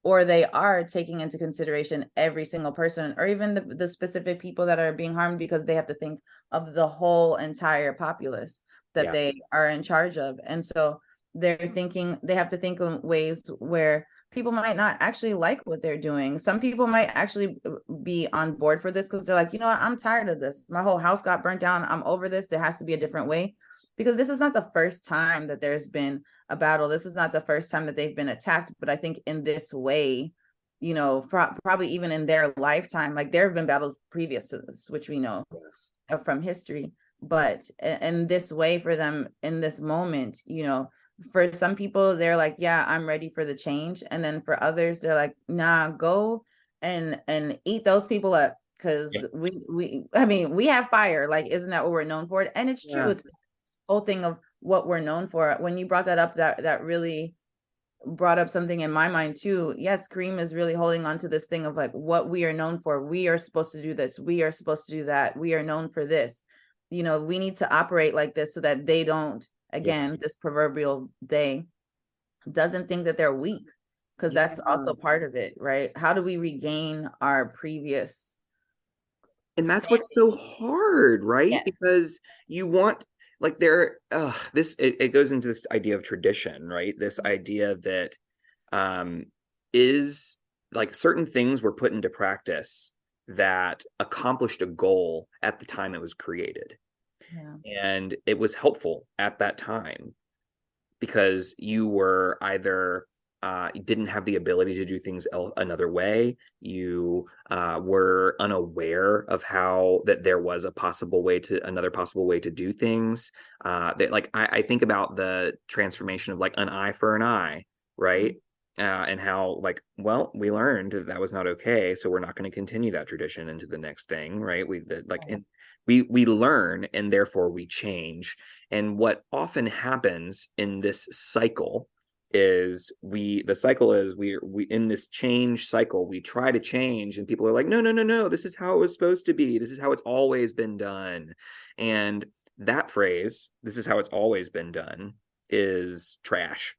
or they are taking into consideration every single person, or even the specific people that are being harmed, because they have to think of the whole entire populace that Yeah. they are in charge of. And so they have to think in ways where people might not actually like what they're doing. Some people might actually be on board for this because they're like, what, I'm tired of this. My whole house got burnt down. I'm over this. There has to be a different way. Because this is not the first time that there's been a battle. This is not the first time that they've been attacked. But I think in this way, probably even in their lifetime, like there have been battles previous to this, which we know from history. But in this way for them in this moment, for some people, they're like, yeah, I'm ready for the change. And then for others, they're like, nah, go and eat those people up. Because we have fire. Like, isn't that what we're known for? And it's true. It's whole thing of what we're known for. When you brought that up, that really brought up something in my mind too. Yes, Kareem is really holding on to this thing of like what we are known for. We are supposed to do this. We are supposed to do that. We are known for this. We need to operate like this so that they don't, again, this proverbial they doesn't think that they're weak, because that's also part of it, right? How do we regain our previous And that's standing? what's so hard, right? Yes. Because you want, like, it goes into this idea of tradition, right? This idea that um is like certain things were put into practice that accomplished a goal at the time it was created. Yeah. And it was helpful at that time because you were either didn't have the ability to do things another way. You were unaware of how that there was another possible way to do things. That, like, I think about the transformation of like an eye for an eye, right? And how, like, well, we learned that was not okay, so we're not going to continue that tradition into the next thing, right? We learn, and therefore we change. And what often happens in this cycle is we in this change cycle, we try to change, and people are like, no, no, no, no, this is how it was supposed to be, this is how it's always been done. And that phrase, this is how it's always been done, is trash.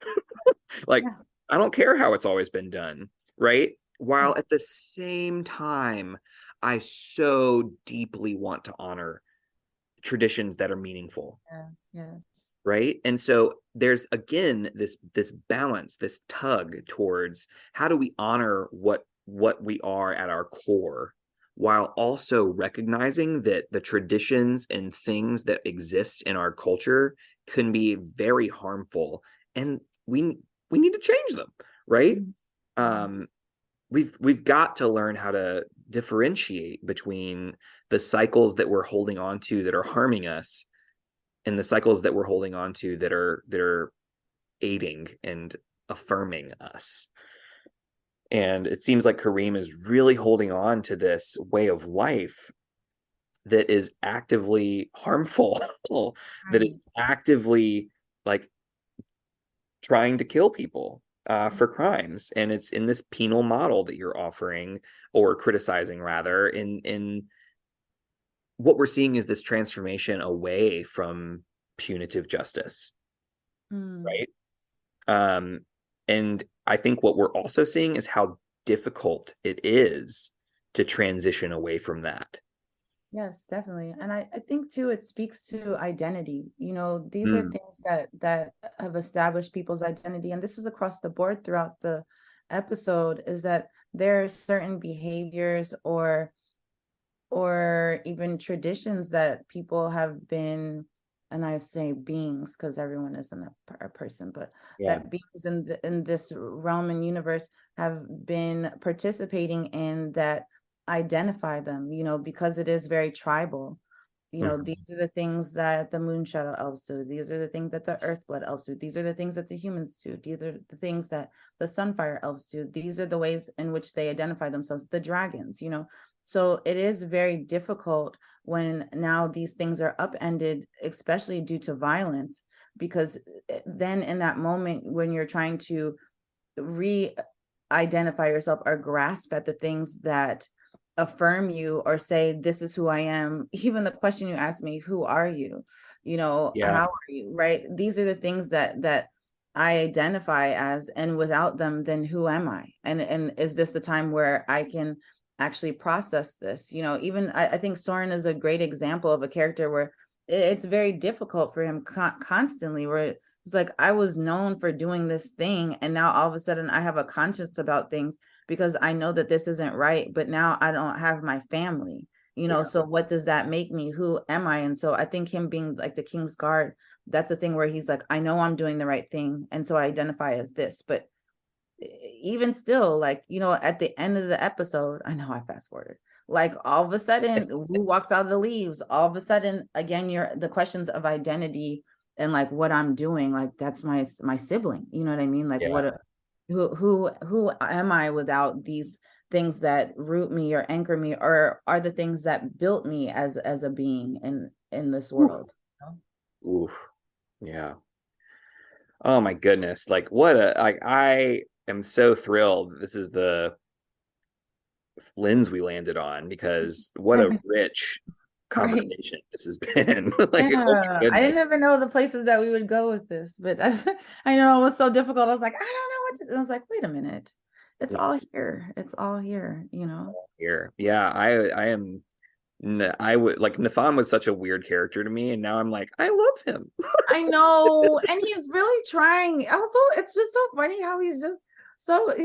Like, I don't care how it's always been done, right? While at the same time, I so deeply want to honor traditions that are meaningful. Yes. Right. And so there's, again, this balance, this tug towards how do we honor what we are at our core, while also recognizing that the traditions and things that exist in our culture can be very harmful, and we need to change them, right? We've got to learn how to differentiate between the cycles that we're holding on to that are harming us, and the cycles that we're holding on to that are aiding and affirming us. And it seems like Kareem is really holding on to this way of life that is actively harmful, that is actively, like, trying to kill people for crimes. And it's in this penal model that you're offering, or criticizing rather, in what we're seeing is this transformation away from punitive justice, right? And I think what we're also seeing is how difficult it is to transition away from that. Yes, definitely. And I think too, it speaks to identity. These are things that have established people's identity. And this is across the board throughout the episode, is that there are certain behaviors or even traditions that people have been, and I say beings because everyone isn't a person, but that beings in this realm and universe have been participating in, that identify them, because it is very tribal. these are the things that the moon shadow elves do. These are the things that the earth blood elves do. These are the things that the humans do. These are the things that the sunfire elves do. These are the ways in which they identify themselves, the dragons, So it is very difficult when now these things are upended, especially due to violence, because then in that moment when you're trying to re-identify yourself or grasp at the things that affirm you or say this is who I am, even the question you asked me, who are you, how are you, right? These are the things that I identify as, and without them, then who am I? And is this the time where I can actually process this? Even I think Soren is a great example of a character where it's very difficult for him constantly, where it's like, I was known for doing this thing, and now all of a sudden I have a conscience about things because I know that this isn't right, but now I don't have my family, so what does that make me? Who am I? And so I think him being like the King's Guard, that's a thing where he's like, I know I'm doing the right thing, and so I identify as this. But even still, like, at the end of the episode, I know I fast forwarded, like all of a sudden who walks out of the leaves, all of a sudden again, the questions of identity and like what I'm doing, like that's my sibling, you know what I mean? Like who am I without these things that root me or anchor me, or are the things that built me as a being in this world? Oof. Yeah. Oh my goodness. Like I am so thrilled this is the lens we landed on, because what a rich Right. conversation this has been. Like, oh my Yeah, I goodness. didn't even know the places that we would go with this, but I know it was so difficult. I was like, I don't know what to. I was like, wait a minute, it's all here. It's all here. Here. Yeah, I am. I would like, Nathan was such a weird character to me, and now I'm like, I love him. I know, and he's really trying. Also, it's just so funny how he's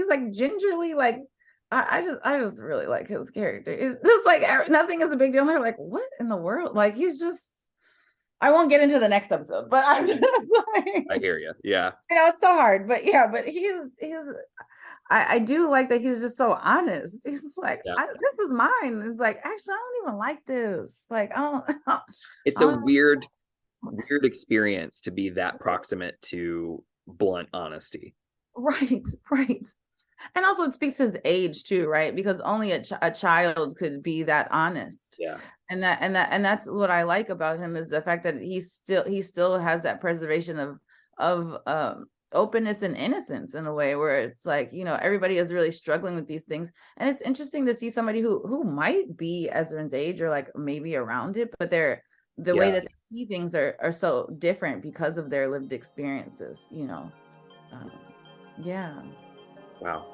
like gingerly, like I just really like his character. It's just like nothing is a big deal. They're like, what in the world? Like he's just. I won't get into the next episode, but I'm just like, I hear you. Yeah. it's so hard, but yeah, but he's. I do like that he's just so honest. He's just like, Yeah. this is mine. It's like, actually, I don't even like this. Like, I don't. It's a weird experience to be that proximate to blunt honesty. Right, right. And also it speaks to his age too, right? Because only a child could be that honest. Yeah. And that's what I like about him, is the fact that he still has that preservation of openness and innocence, in a way where it's like, everybody is really struggling with these things. And it's interesting to see somebody who might be Ezra's age, or like maybe around it, but the way that they see things are so different because of their lived experiences, yeah. Wow.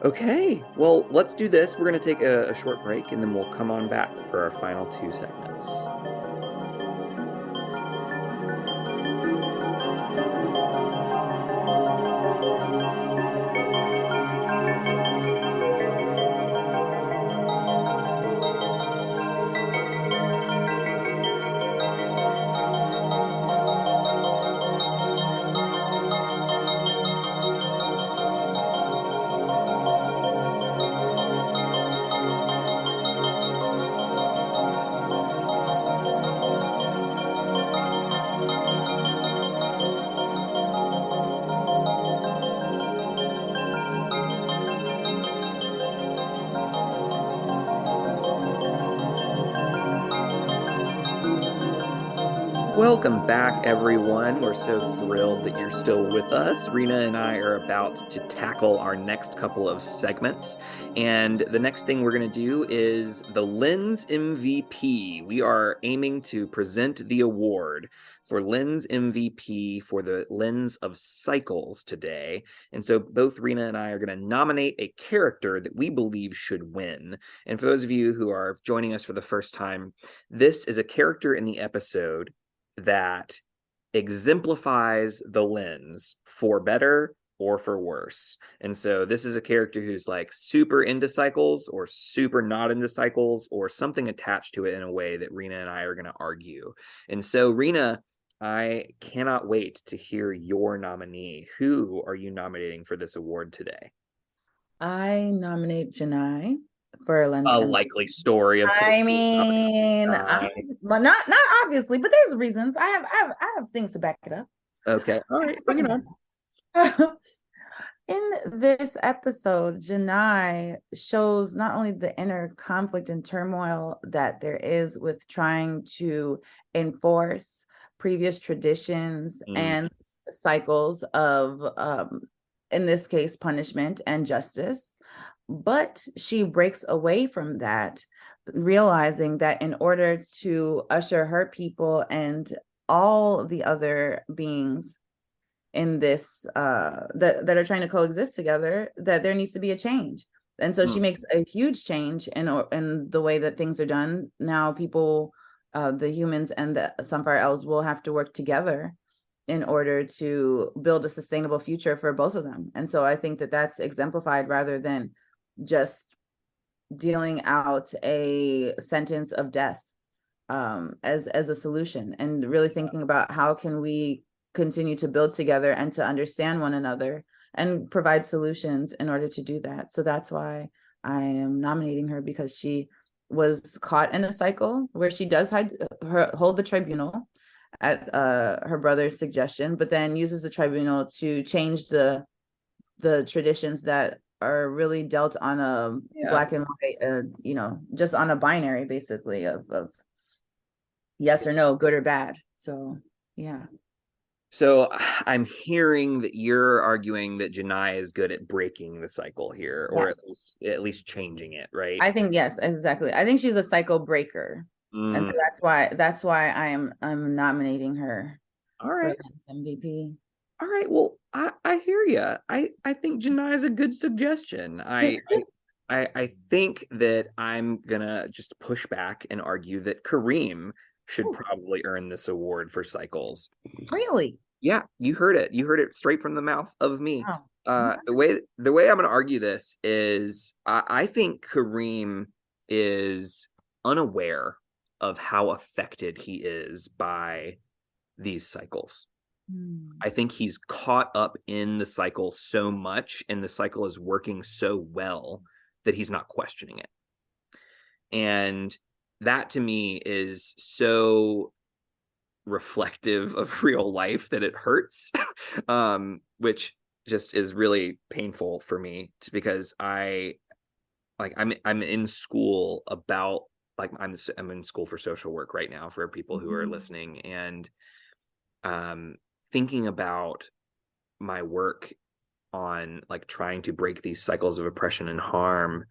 Okay, well, let's do this. We're going to take a short break, and then we'll come on back for our final 2 segments. Welcome back, everyone. We're so thrilled that you're still with us. Rena and I are about to tackle our next couple of segments. And the next thing we're going to do is the Lens MVP. We are aiming to present the award for Lens MVP for the Lens of Cycles today. And so both Rena and I are going to nominate a character that we believe should win. And for those of you who are joining us for the first time, this is a character in the episode that exemplifies the lens, for better or for worse. And so this is a character who's like super into cycles or super not into cycles, or something attached to it in a way that Rena and I are going to argue. And so, Rena, I cannot wait to hear your nominee. Who are you nominating for this award today? I nominate Janai. for a lens. A likely story, of course. I mean, well, not obviously, but there's reasons. I have things to back it up. Okay, all right, bring it on. In this episode, Janai shows not only the inner conflict and turmoil that there is with trying to enforce previous traditions and cycles of, in this case, punishment and justice, but she breaks away from that, realizing that in order to usher her people and all the other beings in this that are trying to coexist together, that there needs to be a change. And so she makes a huge change in the way that things are done. Now people, the humans and the Sunfire Elves, will have to work together in order to build a sustainable future for both of them. And so I think that that's exemplified, rather than just dealing out a sentence of death as a solution, and really thinking about how can we continue to build together and to understand one another and provide solutions in order to do that. So that's why I am nominating her, because she was caught in a cycle where she does hold the tribunal at her brother's suggestion, but then uses the tribunal to change the traditions that are really dealt on a black and white, just on a binary, basically, of yes or no, good or bad. So yeah. So I'm hearing that you're arguing that Janai is good at breaking the cycle here, or Yes. at least changing it, right? I think, yes, exactly. I think she's a cycle breaker. And so that's why I'm nominating her All right. for MVP. All right. Well, I hear you. I think Janai is a good suggestion. I think that I'm gonna just push back and argue that Kareem should probably earn this award for cycles. Really? Yeah, you heard it. You heard it straight from the mouth of me. Oh. The way I'm going to argue this is I think Kareem is unaware of how affected he is by these cycles. I think he's caught up in the cycle so much, and the cycle is working so well that he's not questioning it. And that to me is so reflective of real life that it hurts, which just is really painful for me, because I'm in school about, like, I'm in school for social work right now, for people who are listening, and thinking about my work on, like, trying to break these cycles of oppression and harm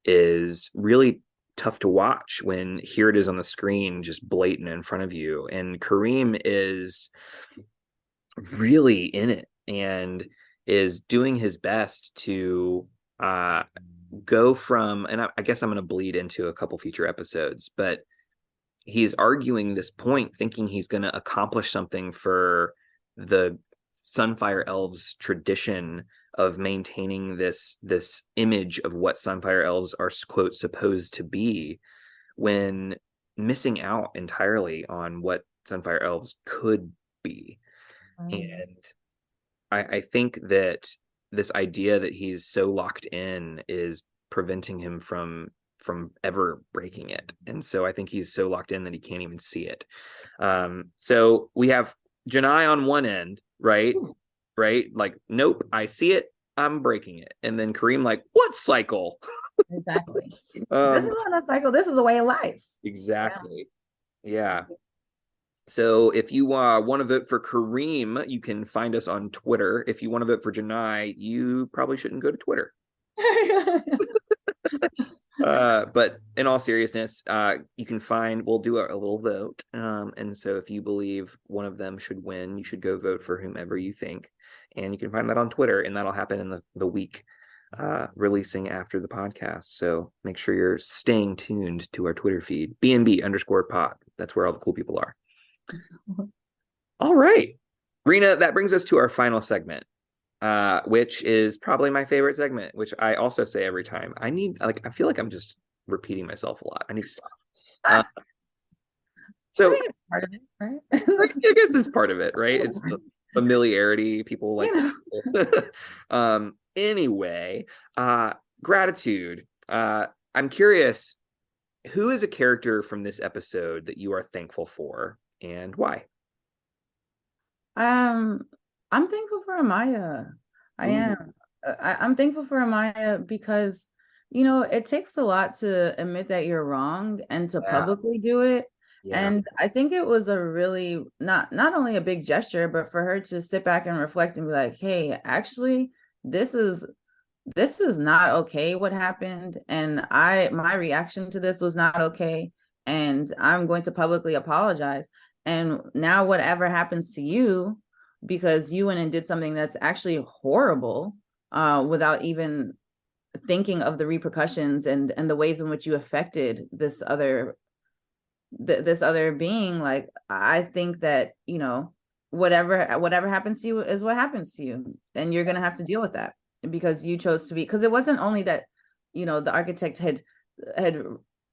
is really tough to watch when here it is on the screen, just blatant in front of you. And Kareem is really in it and is doing his best to go from, and I guess I'm going to bleed into a couple future episodes, but he's arguing this point thinking he's going to accomplish something for the Sunfire Elves tradition of maintaining this image of what Sunfire Elves are, quote, supposed to be, when missing out entirely on what Sunfire Elves could be. And I think that this idea that he's so locked in is preventing him from ever breaking it. And so I think he's so locked in that he can't even see it. So we have Janai on one end, right? Right? Like, nope, I see it, I'm breaking it. And then Kareem, like, what cycle? Exactly. This is not a cycle. This is a way of life. Exactly. Yeah. So if you want to vote for Kareem, you can find us on Twitter. If you want to vote for Janai, you probably shouldn't go to Twitter. But in all seriousness, you can we'll do a little vote. And so if you believe one of them should win, you should go vote for whomever you think. And you can find that on Twitter, and that'll happen in the week releasing after the podcast. So make sure you're staying tuned to our Twitter feed, BNB_pod. That's where all the cool people are. All right, Rena, that brings us to our final segment, which is probably my favorite segment, which I also say every time. I feel like I'm just repeating myself a lot. I need to stop. So I think it's part of it, right? I guess it's part of it, right? It's familiarity. People like anyway, gratitude. I'm curious, who is a character from this episode that you are thankful for and why? Um, I'm thankful for Amaya. I Ooh, am. I'm thankful for Amaya because, you know, it takes a lot to admit that you're wrong and to yeah, publicly do it. yeah. And I think it was a really not only a big gesture, but for her to sit back and reflect and be like, hey, actually, this is this is not okay what happened, and my reaction to this was not okay, and I'm going to publicly apologize. And now whatever happens to you, because you went and did something that's actually horrible, without even thinking of the repercussions and the ways in which you affected this other being, like, I think that, you know, whatever happens to you is what happens to you, and you're going to have to deal with that because you chose to be, because it wasn't only that, you know, the architect had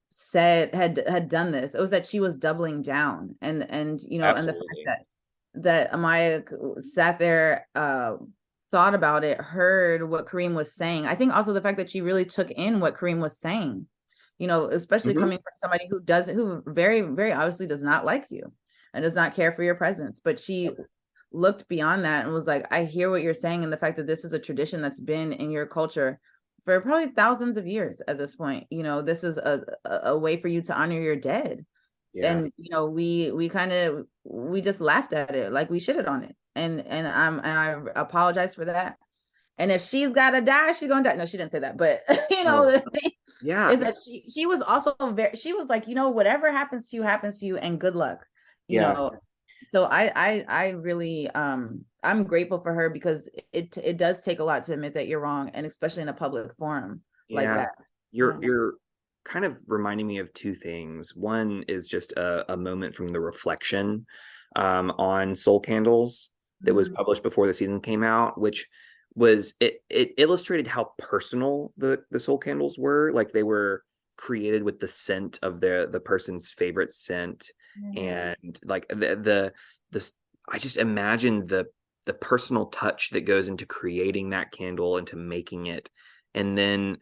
said had done this, it was that she was doubling down, and you know, and the fact Absolutely. that Amaya sat there, thought about it, heard what Kareem was saying. I think also the fact that she really took in what Kareem was saying, you know, especially Mhm. coming from somebody who very, very obviously does not like you and does not care for your presence. But she looked beyond that and was like, I hear what you're saying. And the fact that this is a tradition that's been in your culture for probably thousands of years at this point, you know, this is a way for you to honor your dead. Yeah. And, you know, we just laughed at it, like we shitted on it. And I apologize for that. And if she's gotta die, she's gonna die. No, she didn't say that, but you know, Oh, the thing yeah. is that she was also she was like, you know, whatever happens to you, and good luck, you Yeah. know. So I really, I'm grateful for her because it does take a lot to admit that you're wrong, and especially in a public forum like Yeah. that. Yeah. You're kind of reminding me of two things. One is just a moment from the reflection on Soul Candles that was Mhm. published before the season came out, which was it illustrated how personal the Soul Candles were. Like they were created with the scent of the person's favorite scent. Mhm. And like the I just imagine the personal touch that goes into creating that candle, into making it. And then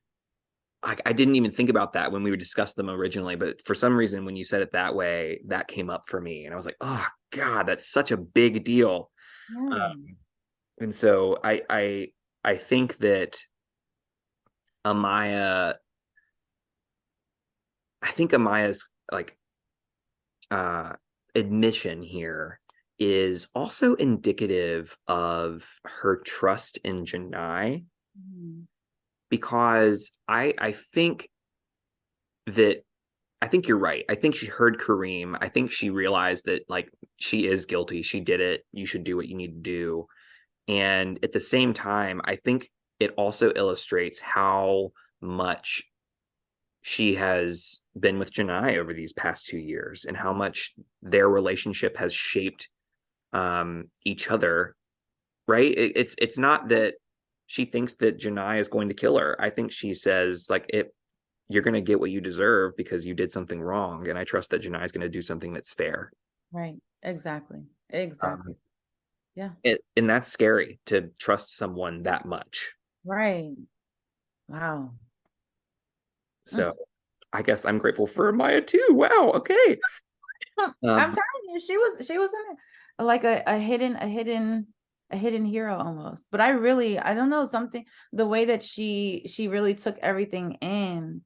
I didn't even think about that when we would discuss them originally, but for some reason, when you said it that way, that came up for me, and I was like, "Oh God, that's such a big deal." Yeah. Um, and so I think that Amaya, I think Amaya's like uh, admission here is also indicative of her trust in Janai, Mhm. because I think that I think you're right. I think she heard Kareem. I think she realized that like she is guilty. She did it. You should do what you need to do. And at the same time, I think it also illustrates how much she has been with Janai over these past 2 years, and how much their relationship has shaped each other. Right? It's not that she thinks that Janai is going to kill her. I think she says like it you're going to get what you deserve because you did something wrong. And I trust that Janai is going to do something that's fair. Right. Exactly. Um, Exactly. Yeah. and that's scary to trust someone that much. Right. Wow. So I guess I'm grateful for Maya too. Wow. Okay. I'm Um, telling you, she was in it like a hidden hero almost. But I don't know, something, the way that she really took everything in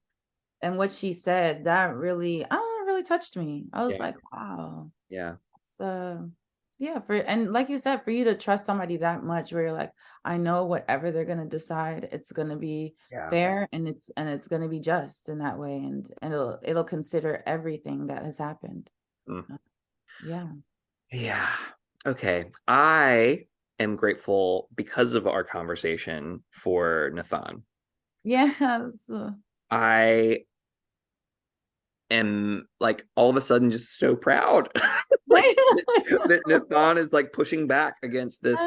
and what she said, that really, I don't know, really touched me. I was yeah. like, wow. Yeah. It's yeah, for, and like you said, for you to trust somebody that much where you're like, I know whatever they're gonna decide, it's gonna be Yeah. fair, and it's gonna be just in that way, and it'll consider everything that has happened. Mm. Yeah. Yeah. Okay. I am grateful because of our conversation for Nathan. Yes. I am like all of a sudden just so proud like that Nathan is like pushing back against this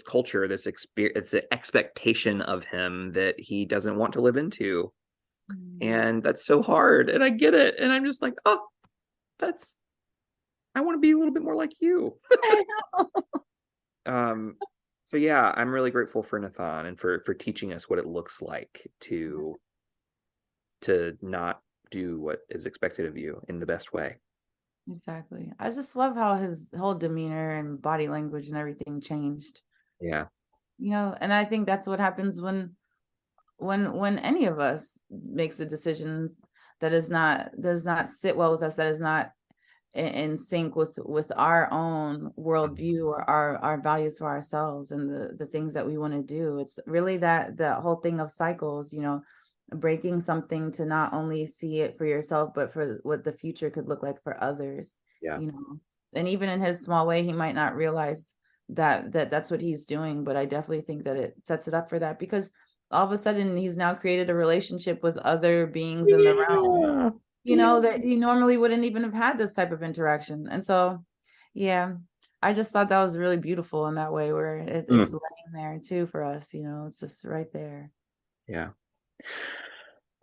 culture, this experience, it's the expectation of him that he doesn't want to live into. And that's so hard. And I get it. And I'm just like, oh, that's I want to be a little bit more like you. Um So yeah, I'm really grateful for Nathan and for teaching us what it looks like to not do what is expected of you in the best way. Exactly. I just love how his whole demeanor and body language and everything changed. Yeah. And I think that's what happens when any of us makes a decision that does not sit well with us, that is not in sync with our own worldview or our values for ourselves and the things that we want to do. It's really that the whole thing of cycles, breaking something to not only see it for yourself, but for what the future could look like for others, Yeah. you know. And even in his small way, he might not realize that's what he's doing, but I definitely think that it sets it up for that, because all of a sudden he's now created a relationship with other beings in the realm, Yeah. Yeah. that he normally wouldn't even have had this type of interaction. And so, yeah, I just thought that was really beautiful in that way, where it's Mm. laying there too for us, it's just right there. Yeah.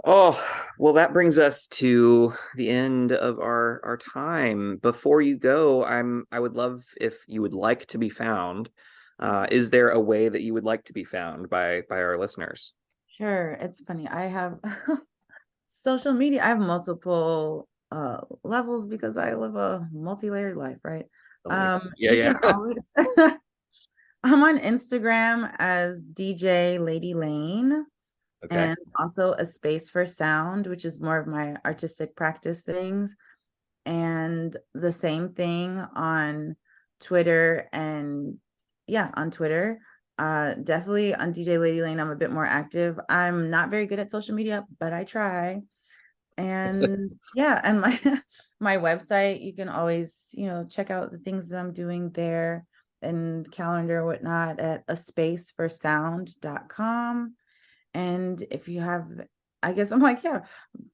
Oh, well, that brings us to the end of our time. Before you go, I would love if you would like to be found. Is there a way that you would like to be found by our listeners? Sure. It's funny. I have social media. I have multiple levels because I live a multi-layered life, right? Oh my God. Yeah, You yeah. can always I'm on Instagram as DJ Lady Lane, Okay. and also a space for sound, which is more of my artistic practice things. And the same thing on Twitter, and yeah, on Twitter. Definitely on DJ Lady Lane, I'm a bit more active. I'm not very good at social media, but I try. And yeah, and my my website, you can always, check out the things that I'm doing there, and calendar, whatnot, at a spaceforsound.com. And if you have, I guess I'm like, yeah,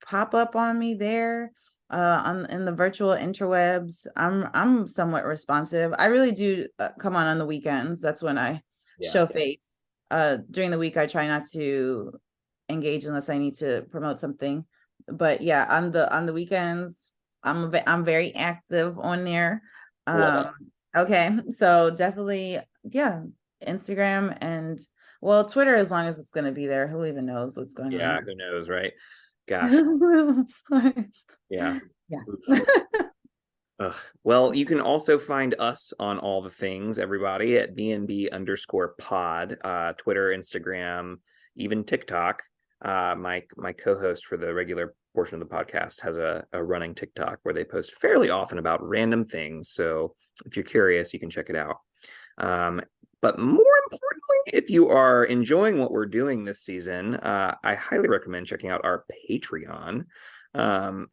pop up on me there, on in the virtual interwebs. I'm somewhat responsive. I really do, come on the weekends. That's when I Yeah. show face. During the week I try not to engage unless I need to promote something. But yeah, on the weekends, I'm very active on there. Love it. Um okay, so definitely, yeah, Instagram, and well, Twitter, as long as it's going to be there. Who even knows what's going Yeah, on? who knows, right? Gosh. Yeah. Yeah. Oof. Ugh. Well, you can also find us on all the things, everybody, at BNB_pod, Twitter, Instagram, even TikTok. My co-host for the regular portion of the podcast has a running TikTok where they post fairly often about random things. So if you're curious, you can check it out. But more importantly, if you are enjoying what we're doing this season, I highly recommend checking out our Patreon.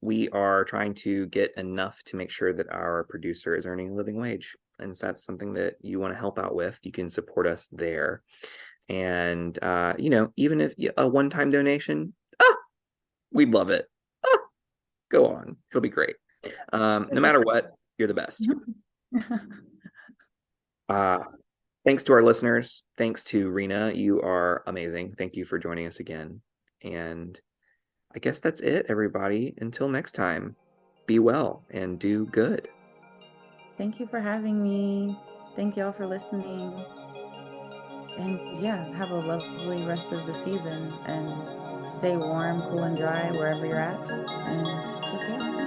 We are trying to get enough to make sure that our producer is earning a living wage. And so that's something that you want to help out with, you can support us there. And, even if a one-time donation, we'd love it. Go on. It'll be great. No matter what, you're the best. Uh, Thanks to our listeners. Thanks to Rena. You are amazing. Thank you for joining us again. And I guess that's it, everybody. Until next time, be well and do good. Thank you for having me. Thank y'all for listening. And yeah, have a lovely rest of the season, and stay warm, cool, and dry wherever you're at. And take care.